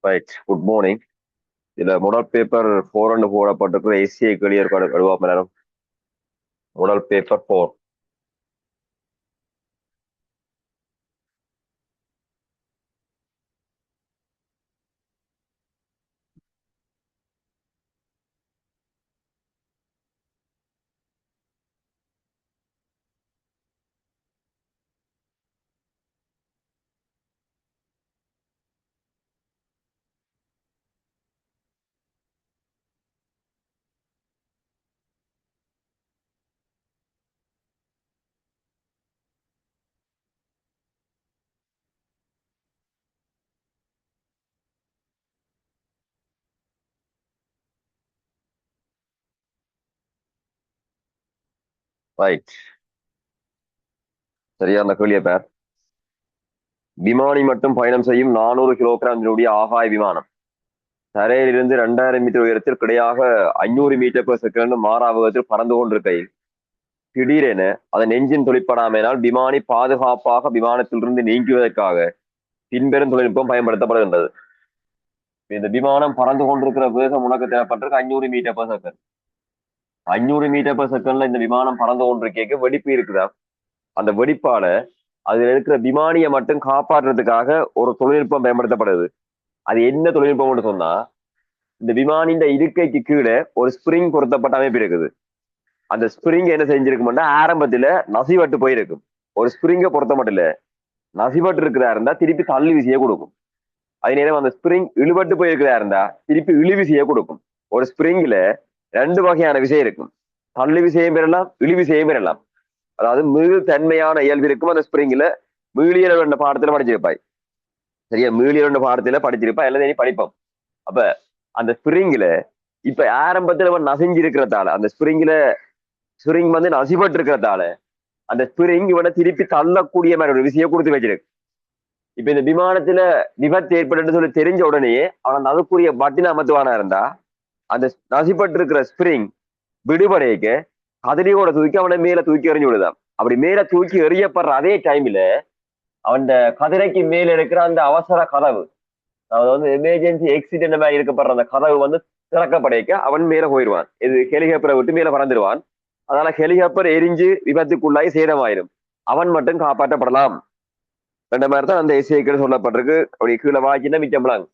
Right good morning. இதுல முதல் paper 4 போடப்பட்டிருக்கிற ACI clear எழுவா நேரம். முதல் பேப்பர் 4. ரைட், சரியான கேள்விய பேர். விமானி மட்டும் பயணம் செய்யும் 400 கிலோகிராம் ஆகாய விமானம் தரையிலிருந்து 2000 மீட்டர் உயரத்தில் கிடையாக 500 மீட்டர்/செகண்ட் மாறாவகத்தில் பறந்து கொண்டிருக்கையில் திடீரென அதன் எஞ்சின் தொழிற்படாமையினால் விமானி பாதுகாப்பாக விமானத்திலிருந்து நீங்குவதற்காக பின்வரும் தொழில்நுட்பம் பயன்படுத்தப்படுகின்றது. இந்த விமானம் பறந்து கொண்டிருக்கிற வேகம் உனக்கு தேவைப்பட்டிருக்கு 500 மீட்டர்/செகண்ட். 500 மீட்டர்/செகண்ட்ல இந்த விமானம் பறந்து கொண்டிருக்க வெடிப்பு இருக்குதா? அந்த வெடிப்பால அதுல இருக்கிற விமானியை மட்டும் காப்பாற்றுறதுக்காக ஒரு தொழில்நுட்பம் பயன்படுத்தப்படுது. அது என்ன தொழில்நுட்பம்னு சொன்னா, இந்த விமானின் இருக்கைக்கு கீழே ஒரு ஸ்பிரிங் பொருத்தப்பட்ட அமைப்பு இருக்குது. அந்த ஸ்பிரிங் என்ன செஞ்சிருக்கும்னா ஆரம்பத்துல நசிவட்டு போயிருக்கும். ஒரு ஸ்பிரிங்கை பொருத்த மட்டும் இல்ல, நசிவட்டு இருக்கிறதா இருந்தா திருப்பி தள்ளு விசையை கொடுக்கும். அதே நேரம் அந்த ஸ்பிரிங் இழுபட்டு போயிருக்கிறதா இருந்தா திருப்பி இழு விசையை கொடுக்கும். ஒரு ஸ்பிரிங்ல 2 வகையான விசை இருக்கும். தள்ளு விசையும் பெறலாம், இழு விசையும் பெறலாம். அதாவது மீள் தன்மையான இயல்பு இருக்கும் அந்த ஸ்பிரிங்ல. மீளியல் என்ற பாடத்துல படிச்சிருப்பாய். சரியா, மீளியல் என்ற பாடத்துல படிச்சிருப்பா, எல்லாத்தையும் படிப்போம். அப்ப அந்த ஸ்பிரிங்ல இப்ப ஆரம்பத்துல அவன் நசிஞ்சு இருக்கிறதால, அந்த ஸ்பிரிங் வந்து நசிபட்டு இருக்கிறதால அந்த ஸ்பிரிங் இவனை திருப்பி தள்ளக்கூடிய மாதிரி ஒரு விசையை கொடுத்து வச்சிருக்கு. இப்ப இந்த விமானத்துல விபத்து ஏற்பட்டு சொல்லி தெரிஞ்ச உடனேயே அவன் அதுக்குரிய பட்டின அமர்த்துவானா இருந்தா அந்த நசிப்பட்டு இருக்கிற ஸ்பிரிங் விடுபடையக்க கதிரியோட தூக்கி அவனை மேல தூக்கி எறிஞ்சு விடுதான். அப்படி மேல தூக்கி எறியப்படுற அதே டைம்ல அவன் கதிரைக்கு மேல இருக்கிற அந்த அவசர கதவு, அதாவது வந்து எமர்ஜென்சி எக்ஸிட் என்ன மாதிரி இருக்கப்படுற அந்த கதவு வந்து திறக்கப்படைக்க அவன் மேல போயிடுவான். இது ஹெலிகாப்டரை விட்டு மேல பறந்துடுவான். அதனால ஹெலிகாப்டர் எரிஞ்சு விபத்துக்குள்ளாய் சேதமாயிரும். அவன் மட்டும் காப்பாற்றப்படலாம். ரெண்டு மாதிரி தான் அந்த இசைக்கள் சொல்லப்பட்டிருக்கு. அப்படி கீழே வாக்கினா மிச்சம்பளாங்க.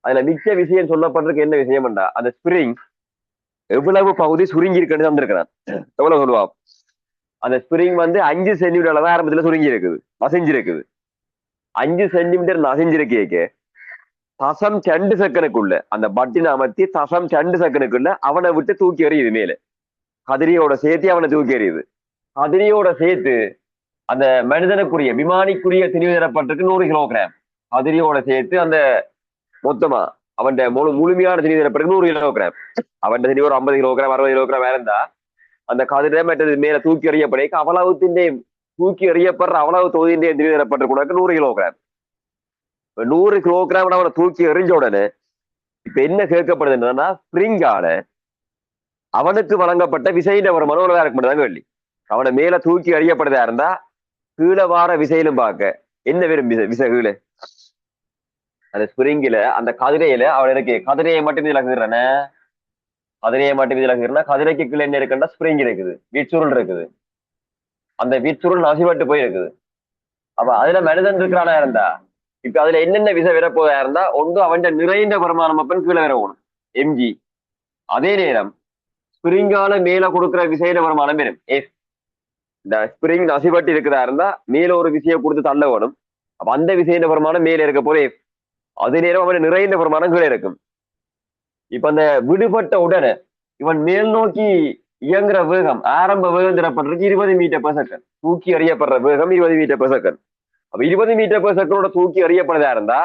அதுல மிச்ச விஷயம் சொல்லப்பட்டிருக்கு. என்ன விஷயம்டா, அந்த ஸ்பிரிங் எவ்வளவு பகுதி சுருங்கி இருக்குன்னு தந்திருக்கிறான். எவ்வளவு சொல்லுவா, அந்த ஸ்பிரிங் வந்து 5 சென்டிமீட்டர் அளவு ஆரம்பத்துல சுருங்கி இருக்குது, நசைஞ்சிருக்குது. 5 சென்டிமீட்டர் நசைஞ்சிருக்கேக்கு 0.2 செகண்டுக்குள்ள அந்த பட்டினை அமர்த்தி 0.2 செகண்டுக்குள்ள அவனை விட்டு தூக்கி எறியுது மேல. கதிரியோட சேர்த்து அவனை தூக்கி எறியுது. கதிரியோட சேர்த்து அந்த மனிதனுக்குரிய விமானிக்குரிய திணிவு தரப்பட்டிருக்கு 100 கிலோகிராம். கதிரியோட சேர்த்து அந்த மொத்தமா அவன் முழுமையான திணிவு தரப்பட்டிருக்கு 100 கிலோகிராம். அவன் திணிவு ஒரு 50 கிலோகிராம் 60 கிலோகிராம் இருந்தா அந்த கதிரை மற்றது மேல தூக்கி எறியப்படைக்கு அவ்வளவுத்தின் தூக்கி எறியப்படுற அவ்வளவு தொகுதியின் திணிவு தரப்பட்டிருக்கு 100 கிலோகிராம். 100 கிலோகிராம் அவனை தூக்கி எறிஞ்ச உடனே இப்ப என்ன கேட்கப்படுது என்னன்னா, ஸ்பிரிங்கால அவனுக்கு வழங்கப்பட்ட விசையில ஒரு மனோல இருக்க மட்டும்தான் கேள்வி. அவனை மேல தூக்கி எறியப்படுதா இருந்தா கீழே வார விசையிலும் பார்க்க என்ன வெறும் விசை கீழே அந்த ஸ்பிரிங்கில அந்த கதிரையில அவன் இருக்கு. கதிரையை மட்டும் இதில் கதிரையை மட்டும் இதில் கதிரைக்கு கீழே என்ன இருக்குன்னா ஸ்பிரிங் இருக்குது, வீச்சுருள் இருக்குது. அந்த வீச்சுருள் நசிபட்டு போயிருக்குது. அப்ப அதுல மனிதன் இருக்கிறானா இருந்தா இப்ப அதுல என்னென்ன விசை வரப்போதா இருந்தா ஒன்று அவன் நிறைந்த வருமானம் அப்பன் கீழே வரணும் எம்ஜி. அதே நேரம் ஸ்பிரிங்கால மேல கொடுக்குற விசையில வருமானம் வரும் எஃப். இந்த ஸ்பிரிங் நசிபட்டு இருக்கிறதா இருந்தா மேல ஒரு விசையை கொடுத்து தள்ள வேணும். அப்ப அந்த விசையின வருமானம் மேல இருக்க போது எஃப். அதே நேரம் அவன் நிறைந்த வருமானம் கீழே இருக்கும். இப்ப அந்த விடுபட்ட உடனே இவன் மேல் நோக்கி இயங்குற வேகம், ஆரம்ப வேகம் தரப்பட்டிருக்கு 20 மீட்டர்/செகண்ட். தூக்கி அறியப்படுற வேகம் 20 மீட்டர்/செகண்ட். அப்ப 20 மீட்டர்/செகண்டோட தூக்கி அறியப்படுறதா இருந்தா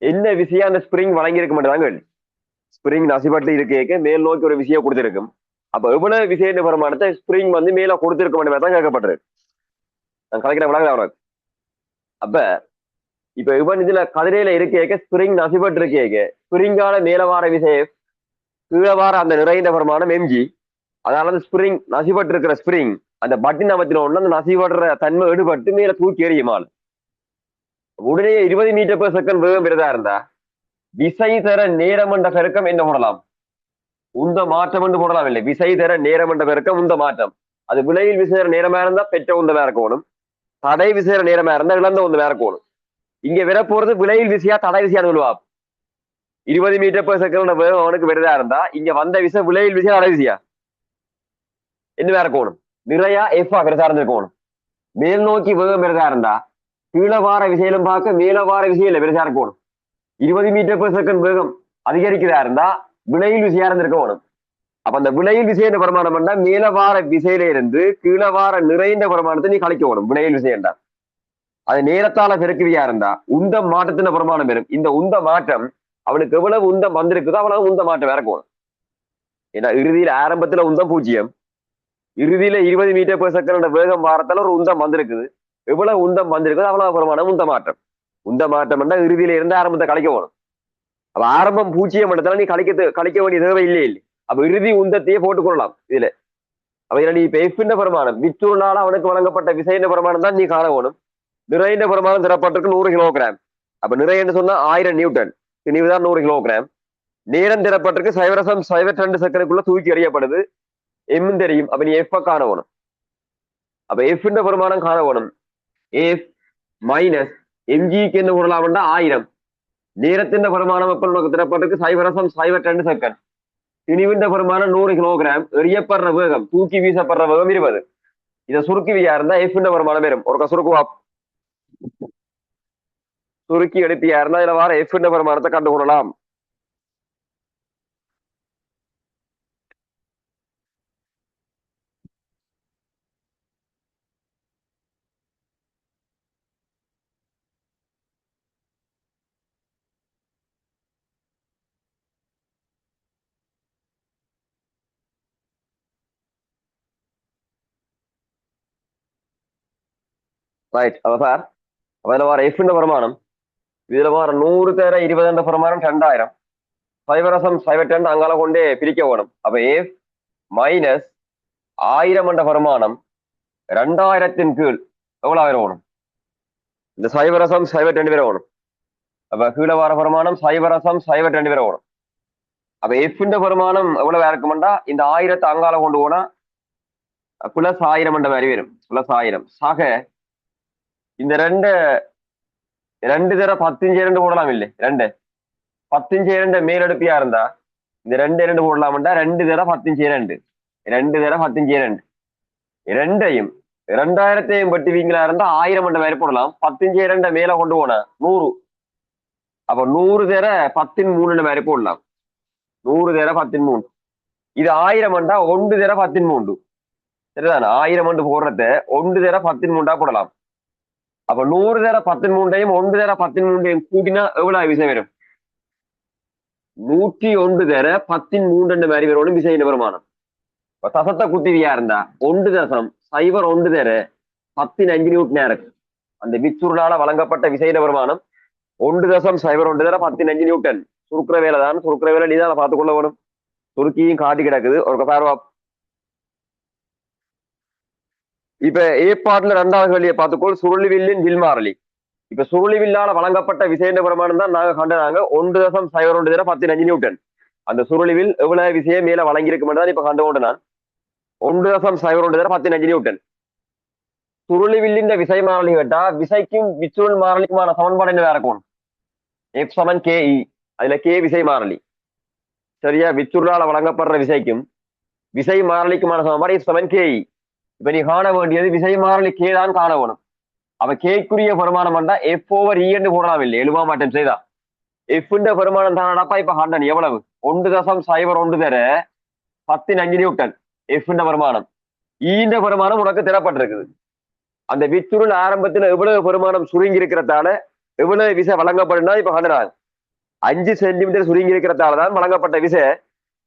என்ன விசையா அந்த ஸ்பிரிங் வழங்கியிருக்க மாட்டேதாங்க. ஸ்பிரிங் நசிபட்டு இருக்க மேல் நோக்கி ஒரு விசையை கொடுத்திருக்கும். அப்ப எவ்வளவு விசையின் வருமானத்தை ஸ்பிரிங் வந்து மேல கொடுத்திருக்க மாட்டேன் தான் கேட்கப்பட்டிருக்கு. நான் கலைக்கிற விளங்க அவனுக்கு. அப்ப இப்ப இவன் இதுல கதிரையில இருக்க ஸ்பிரிங் நசிபட்டு இருக்க ஸ்பிரிங்கால மேல வார விசையை கீழே வார அந்த நிறைந்த வருமானம் எம்ஜி. அதனால ஸ்பிரிங் நசிபட்டு இருக்கிற ஸ்பிரிங் அந்த பட்டின் அமைத்தின ஒண்ணு அந்த நசிபடுற தன்மை எடுபட்டு மேல தூக்கி எறியுமாள். உடனே 20 மீட்டர் per செகண்ட் வேகம் பெரிதா இருந்தா விசை தர நேரம் என்ற பெருக்கம் என்ன போடலாம்? உந்த மாற்றம் என்று போடலாம். இல்லை, விசை தர நேரம் என்ற பெருக்கம் உந்த மாற்றம். அது விலையில் விசைற நேரமா இருந்தா பெற்ற உந்த வேற கோணும், தடை விசைற நேரமா இருந்தா இழந்த உந்த வேற கோணும். இங்க வர போறது விலையில் விசையா தடை விசையா சொல்லுவா. 20 மீட்டர் per செகண்ட் வேகம் அவனுக்கு பெரிதா இருந்தா இங்க வந்த விசை விலையில் விசையா தடை விசையா என்ன வேற கோணும்? நிறைய எஃப் பெருசா இருந்திருக்கணும். மேல் நோக்கி வேகம் பெரிதா இருந்தா கீழே வார விசையிலும் பார்க்க மேல வார விசையில பெருசா இருக்கணும். 20 மீட்டர் per செகண்ட் வேகம் அதிகரிக்கிறதா இருந்தா விலையில் விசையா இருந்திருக்கணும். அப்ப அந்த விலையில் விசையின் பிரமாணம் பண்ணா மேல வார விசையில இருந்து கீழே வார நிறைந்த பிரமாணத்தை நீ கழிக்கணும். விலையில் விசையண்டா அது நேரத்தால பெருக்குவியா இருந்தா உந்த மாற்றத்தின் பிரமாணம் பெறும். இந்த உந்த மாற்றம் அவனுக்கு எவ்வளவு உந்தம் வந்திருக்குதோ அவ்வளவு உந்த மாற்றம் இறக்கணும். ஏன்னா இறுதியில ஆரம்பத்துல உந்தம் 0, இறுதியில 20 மீட்டர் per செகண்ட் வேகம் வாரத்தால ஒரு உந்தம் வந்திருக்குது. எவ்வளவு உந்தம் வந்திருக்குதோ அவ்வளவு பிரமாணம் உந்த மாற்றம். உந்த மாற்றம் இறுதியில இருந்து ஆரம்பத்தை கழிக்க வேணும். அப்ப ஆரம்பம் 0 இடத்துல நீ கழிக்க வேண்டிய தேவை இல்லை. அப்ப இறுதி உந்தத்தையே போட்டுக்கொள்ளலாம் இதுல. அப்ப நீ இப்ப எஃப்ன்ற பிரமாணம் வித்துருளால அவனுக்கு வழங்கப்பட்ட விசையின் பிரமாணம் தான் நீ காண வேணும். நிறைந்த பிரமாணம் தரப்பட்டிருக்கு 100 கிலோகிராம். அப்ப நிறைன்னு சொன்னா 1000 நியூட்டன், இனிவுதான் 100 கிலோகிராம். நேரம் தரப்பட்டிருக்கு 0.02 செகண்டுக்குள்ள தூக்கி எறியப்படுது. எம் தெரியும். அப்ப நீ எஃப் காண வேணும். அப்ப எஃப்ன்ற பிரமாணம் காண வேணும். எஃப் மைனஸ் எம்ஜிக்கு என்ன பொருளாவண்டா 1000. நேரத்தின் பிரமாணம் உனக்கு தரப்பட்டிருக்கு 0.02 செகண்ட். திணிவின்ற பிரமாணம் 100 கிலோகிராம். எறியப்படுற வேகம் தூக்கி வீசப்படுற வேகம் 20. இதை சுருக்கிவியா இருந்தா எஃப்ன்ற பிரமாணம் வரும். ஒரு சுருக்குவா சுருக்கி எடுத்தியா இருந்தா இதுல வார எஃப்ன்ற பிரமாணத்தை கண்டுகொள்ளலாம். ரைட். அப்ப சார் அதுல வார எஃப்ன்ற பிரமாணம் இதுல வார 100 தேர 20 என்ற பிரமாணம் 2000. 0.02 அங்கால கொண்டே பிரிக்க வேணும். அப்ப எஃப் மைனஸ் 1000 என்ற பிரமாணம் 2000 கீழ் எவ்வளவு வேணும்? இந்த 0.02 பேர் வேணும். அப்ப கீழே வார பிரமாணம் 0.02 பேர் வேணும். அப்ப எஃப்ன்ற பிரமாணம் எவ்வளவு இருக்குமெண்டா இந்த 1000 அங்கால கொண்டு போனா +1000 என்ற மாதிரி வரும். +1000 சாக இந்த ரெண்டு தர 15 போடலாம். இல்லை, 2 15 மேலெடுப்பியா இருந்தா இந்த 2 போடலாம்டா 2 தர 15 2 தர 15 2ஐயும் 2000ஐயும் பட்டுவீங்களா இருந்தா 1000 என்ற மாதிரி போடலாம். 15 மேல கொண்டு போனா 100. அப்ப 100 தர 13 மாதிரி போடலாம். 100 தர 13. இது 1000 1 தர 13. சரிதானே? 1000 போடுறத 1 தர 13 போடலாம். அப்ப 100 தர 13ஐயும் 1 தர 13ஐயும் கூட்டினா எவ்வளவு விசை வரும்? 101 தர 13 மாதிரி வரும் விசையின் பிரமாணம். தசத்தை குத்திவியா இருந்தா 1.01 தர 15 நியூட்டன் இருக்கு. அந்த விச்சுருளால வழங்கப்பட்ட விசையின் பிரமாணம் 1.01 தர 15 நியூட்டன். சுருக்கிற வேலை தான். சுருக்கிற வேலை நீதான் பார்த்துக்கொள்ள வேணும். சுருக்கியும் காட்டி கிடக்குது. ஒரு பார்வா இப்ப ஏற்பாட்டுல 2வது கேள்வியை பார்த்துக்கோள். சுருளிவில்லின் வில் மாறலி. இப்ப சுருளிவில்லால வழங்கப்பட்ட விசையின் பிரமாணம் தான் நாங்க கண்டுனாங்க 1.01 தர 15 நியூட்டன். அந்த சுருளிவில் எவ்வளவு விசையை மேல வழங்கியிருக்கும் தான் இப்ப கண்டுகொண்டு நான் 1.01 தர 15 நியூட்டன். சுருளிவில்லின் விசை மாறலி கேட்டா விசைக்கும் விச்சுருள் மாறலிக்குமான சமன்பாடு என்ன இருக்கும்? எஃப் சமன் KE. அதுல K விசை மாறலி. சரியா? விச்சுருளால வழங்கப்படுற விசைக்கும் விசை மாறலிக்குமான சமன்பாடு எஃப் சமன் KE. இப்ப நீ காண வேண்டியது விசை மாறலி K தான் காண வேணும். அப்ப கேக்குரிய பெருமானம் பண்ணா F/E என்று போடலாம். இல்லை, எழுவா மாட்டேன் செய்தா எஃப்ன்ற பெருமானம் தானடாப்பா. இப்ப கண்டன் எவ்வளவு? 1.01 தர 15 நியூட்டன் எஃப்ன்ற பெருமானம். ஈன்ற பெருமானம் உனக்கு தரப்பட்டிருக்குது. அந்த விச்சுருள் ஆரம்பத்துல எவ்வளவு பெருமானம் சுருங்கி இருக்கிறதால எவ்வளவு விசை வழங்கப்படுனா இப்ப கண்டனாங்க 5 சென்டிமீட்டர் சுருங்கி இருக்கிறதால தான் வழங்கப்பட்ட விசை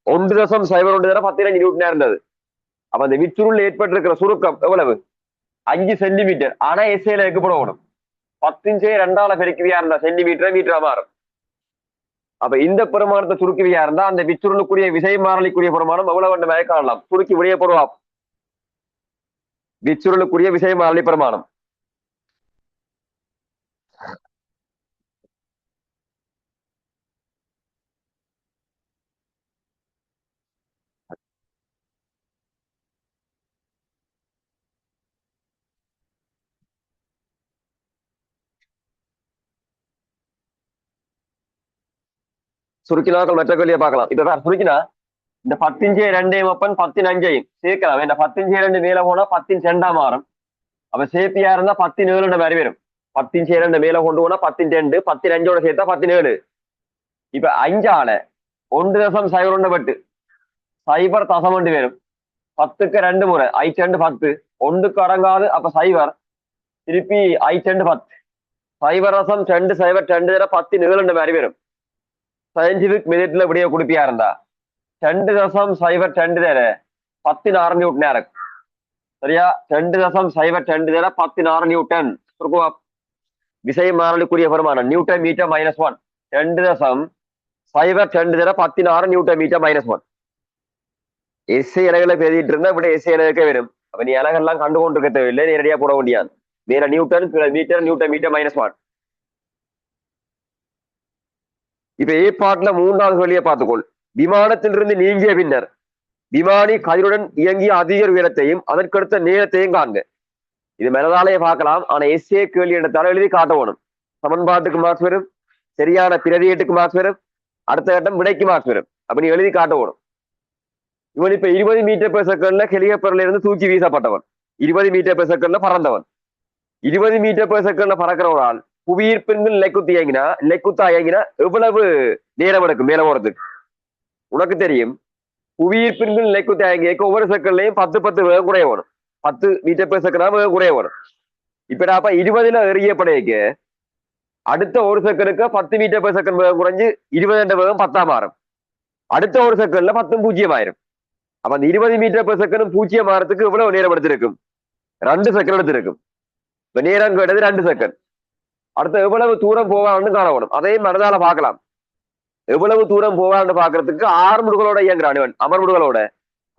1.01 தர 15 நியூட்டனா இருந்தது. அப்ப அந்த விச்சுருள் ஏற்பட்டிருக்கிற சுருக்கம் எவ்வளவு? 5 சென்டிமீட்டர். ஆனா எஸ்ஐல வைக்கப்படணும் 10 2ஆல பெருக்குவியா இருந்தா சென்டிமீட்டர் மீட்டரா மாறும். அப்ப இந்த பெருமானத்தை சுருக்குவியா இருந்தா அந்த விச்சுருளுக்குரிய விசை மாறலிக்குரிய பெருமானம் எவ்வளவு வேண்டு மாதிரி காணலாம். சுருக்கி விடைய போடுவான் விச்சுருளுக்குரிய விசை மாறலி பெருமானம். சுருக்கினாக்கள் மற்ற கேள்வியை பார்க்கலாம். இப்ப சுருக்கினா இந்த 10 2 ஒப்பன் 10 5 சேர்க்கலாம். இந்த 10 2 மேல போனா 10 2 மாறும். அப்ப சேப்பியா இருந்தா 10 7 மாதிரி வரும். 10 2 மேல கொண்டு போனா 10 2 10 5 சேர்த்தா 17. இப்ப 5ஆல 1.01 பட்டு சைபர் தசம் ஒன்று வரும். 10க்கு 2 முறை 2 10 ஒன்றுக்கு அடங்காது. அப்ப சைபர் திருப்பி 2 10 சைபர் ரசம் 2 சைபர் 2 10 7 மாதிரி வரும். சயின்டிபிக் மெத்தட்ல இப்படியே குடிப்பியா இருந்தா 2.02 தர 10 6 நியூட்டன் இருக்கு. சரியா? 2.02 10 6 நியூட்டன் விசை மாறலுக்குரிய பெருமானம் நியூட்டன் மீட்டர் -1. 2.02 தர 10 6 நியூட்டன் மீட்டர் -1. எஸ்ஐ இலகளை பேசிட்டு இருந்தா இப்படி எஸ்ஐ இலக்க வரும். அப்ப நீ இலகெல்லாம் கண்டு கொண்டிருக்க தேவையில்லை, நேரடியா போட முடியாது. வேற நியூட்டன் மீட்டர் நியூட்டன் மீட்டர் -1. இப்ப ஏ பாட்டுல 3வது கேள்வியை பார்த்துக்கொள். விமானத்திலிருந்து நீங்கிய பின்னர் விமானி கதிருடன் இயங்கிய அதிக உயரத்தையும் அதற்கடுத்த நேரத்தையும் காண்க. இது மெனதாலேயே பார்க்கலாம். ஆனா எஸ்ஏ கேள்வி என்ற தலை எழுதி காட்ட வேணும். சமன்பாட்டுக்கு மார்க்ஸ் வரும், சரியான பிரதியீட்டுக்கு மார்க்ஸ் வரும், அடுத்த கட்டம் விடைக்கு மார்க்ஸ் வரும். அப்ப நீ எழுதி காட்ட வேணும். இவன் இப்ப 20 மீட்டர் பெர் செகண்ட்ல ஹெலிகாப்டர்ல இருந்து தூக்கி வீசப்பட்டவன். 20 மீட்டர் பெர் செகண்ட்ல பறந்தவன். 20 மீட்டர் பெர் செகண்ட்ல பறக்கிற ஒரு ஆள் புவியீர்ப்பின் நிலைக்குத்தா இயங்கினா எவ்வளவு நேரம் எடுக்கும் மேல போறதுக்கு? உனக்கு தெரியும், புவியீர்ப்பின் நிலைக்குத்தா இயங்க ஒவ்வொரு செகண்ட்லயும் 10 வேகம் குறைய வரும். 10 மீட்டர் பெர் செகண்டா வேகம் குறைய வரும். இப்ப நாப்ப 20ல எறிய படையக்கு அடுத்த ஒரு செகண்டுக்கு 10 மீட்டர் பெர் செகண்ட் வேகம் குறைஞ்சு 20 வேகம் 10 மாறும். அடுத்த ஒரு செகண்ட்ல 10 0 ஆயிரும். அப்ப அந்த 20 மீட்டர் பெர் செகண்ட் 0 மாறதுக்கு எவ்வளவு நேரம் எடுத்திருக்கும்? 2 செகண்ட் எடுத்திருக்கும். இப்ப நேரம் கேட்டது 2 செகண்ட். அடுத்த எவ்வளவு தூரம் போவான்னு காணப்படும். அதையும் மனதால பார்க்கலாம். எவ்வளவு தூரம் போவான்னு பாக்குறதுக்கு 6 முடுகளோட இயங்குறான் இவன், அமர்முடுகளோட.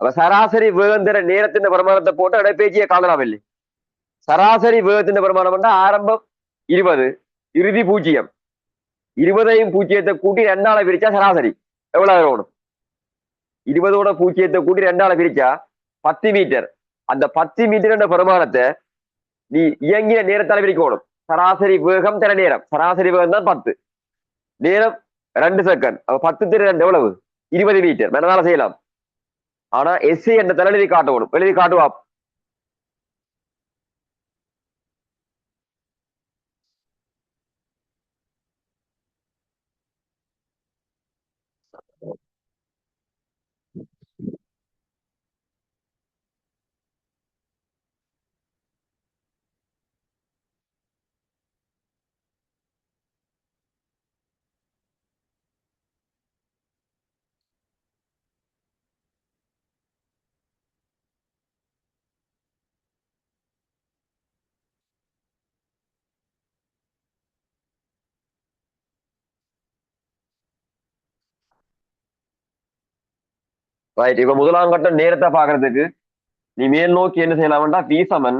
அப்ப சராசரி வேகந்திர நேரத்தின் பிரமாணத்தை போட்டு இடைப்பேச்சியை காணலாம் இல்லை. சராசரி வேகத்தின் பிரமாணம் ஆரம்பம் 20, இறுதி 0. 20ஐயும் 0 கூட்டி 2ஆல பிரிச்சா சராசரி எவ்வளவு வேணும்? 20ஓட 0 கூட்டி 2ஆல பிரிச்சா 10 மீட்டர். அந்த 10 மீட்டர் என்ற பிரமாணத்தை நீ இயங்கிய நேரத்தால பிரிக்கணும். சராசரி வேகம் தர நேரம், சராசரி வேகம் தான் 10, நேரம் 2 செகண்ட். அப்ப 10 2 எவ்வளவு? 20 மீட்டர். மனதால செய்யலாம். ஆனா எஸ்ஐ என்ற தலை எழுதி காட்டணும். எழுதி காட்டுவா. ரைட். இப்ப முதலாம் கட்டம் நேரத்தை பாக்குறதுக்கு நீ மேல் நோக்கி என்ன செய்யலாம்டா, பி சமன்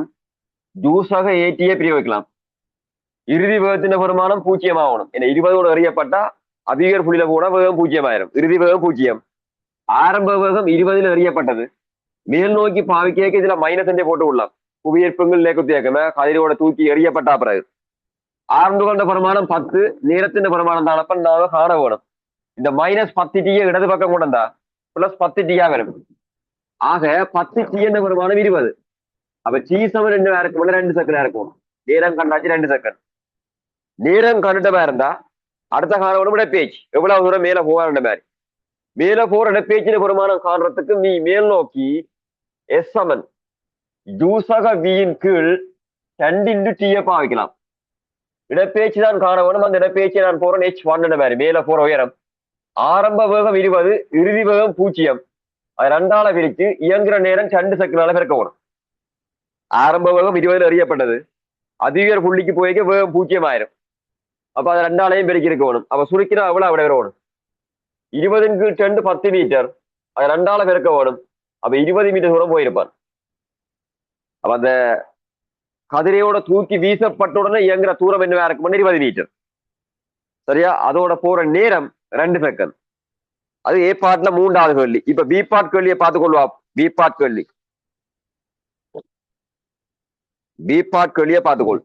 ஜூஸாக ஏடியே பிரிய வைக்கலாம். இறுதி வேகத்தின் பெருமானம் 0 ஆகணும். ஏன்னா 20ஓட எறியப்பட்டா அதிகர் புள்ளியில கூட வேகம் 0 ஆயிரும். இறுதி வேகம் 0. ஆரம்ப வேகம் 20ல எறியப்பட்டது. மேல் நோக்கி பாவிக்க இதுல -5 போட்டு விடலாம். புவியீர்ப்புங்கள் லேக்குத்தியாக்கமே கதிரோட தூக்கி எறியப்பட்டா பிறகு ஆரம்ப கொண்ட பிரமாணம் 10, நேரத்தின் பிரமாணம் தானப்ப நாம காண வேணும். இந்த -10 டீயை இடது பக்கம் கொண்டு வந்தா +10 டீயா வரும். ஆக 10 டி என்ற பெருமானம் 20. அப்ப டி சமன் என்ன இருக்கும்? 2 செகண்ட் இருக்கும். நேரம் கண்டாச்சு 2 செகண்ட். நேரம் கண்டுட்டமா இருந்தா அடுத்த காணவனும் இடப்பேச்சு எவ்வளவு தூரம் மேல போவார் மாதிரி. மேல போற இடப்பேச்சின பெருமானம் காண்றதுக்கு நீ மேல் நோக்கி எஸ் சமன் ஜூசக வியின் கீழ் 2 டீயை பாவிக்கலாம். இடப்பேச்சு தான் காணவனும். அந்த இடப்பேச்சு நான் போறேன் h1 மாதிரி. மேல போற உயரம் ஆரம்ப வேகம் 20, இறுதி வேகம் 0. அது 2ஆல பிரிச்சு இயங்குற நேரம் 2 செகண்டால பெருக்க வரும். ஆரம்ப வேகம் 20ல அறியப்பட்டது. அதிகர் புள்ளிக்கு போய்க்க வேகம் 0 ஆயிரும். அப்ப அது 2ஆலையும் பெருக்கி இருக்க வேணும். அப்ப சுருக்கினா அவ்வளவு விட வேணும். 20 × 2 10 மீட்டர். அது 2ஆல பெருக்க வேணும். அப்ப 20 மீட்டர் தூரம் போயிருப்பான். அப்ப அந்த கதிரையோட தூக்கி வீசப்பட்ட உடனே இயங்குற தூரம் என்ன இருக்கும்? 20 மீட்டர். சரியா? அதோட போற நேரம் 2 செகண்ட். அது ஏ பாட்ல 3வது கேள்வி. இப்ப பி பாட் கேள்வியை பார்த்துக்கொள்வா. பி பாட் கேள்வி, பி பாட் கேள்வியை பார்த்துக்கொள்.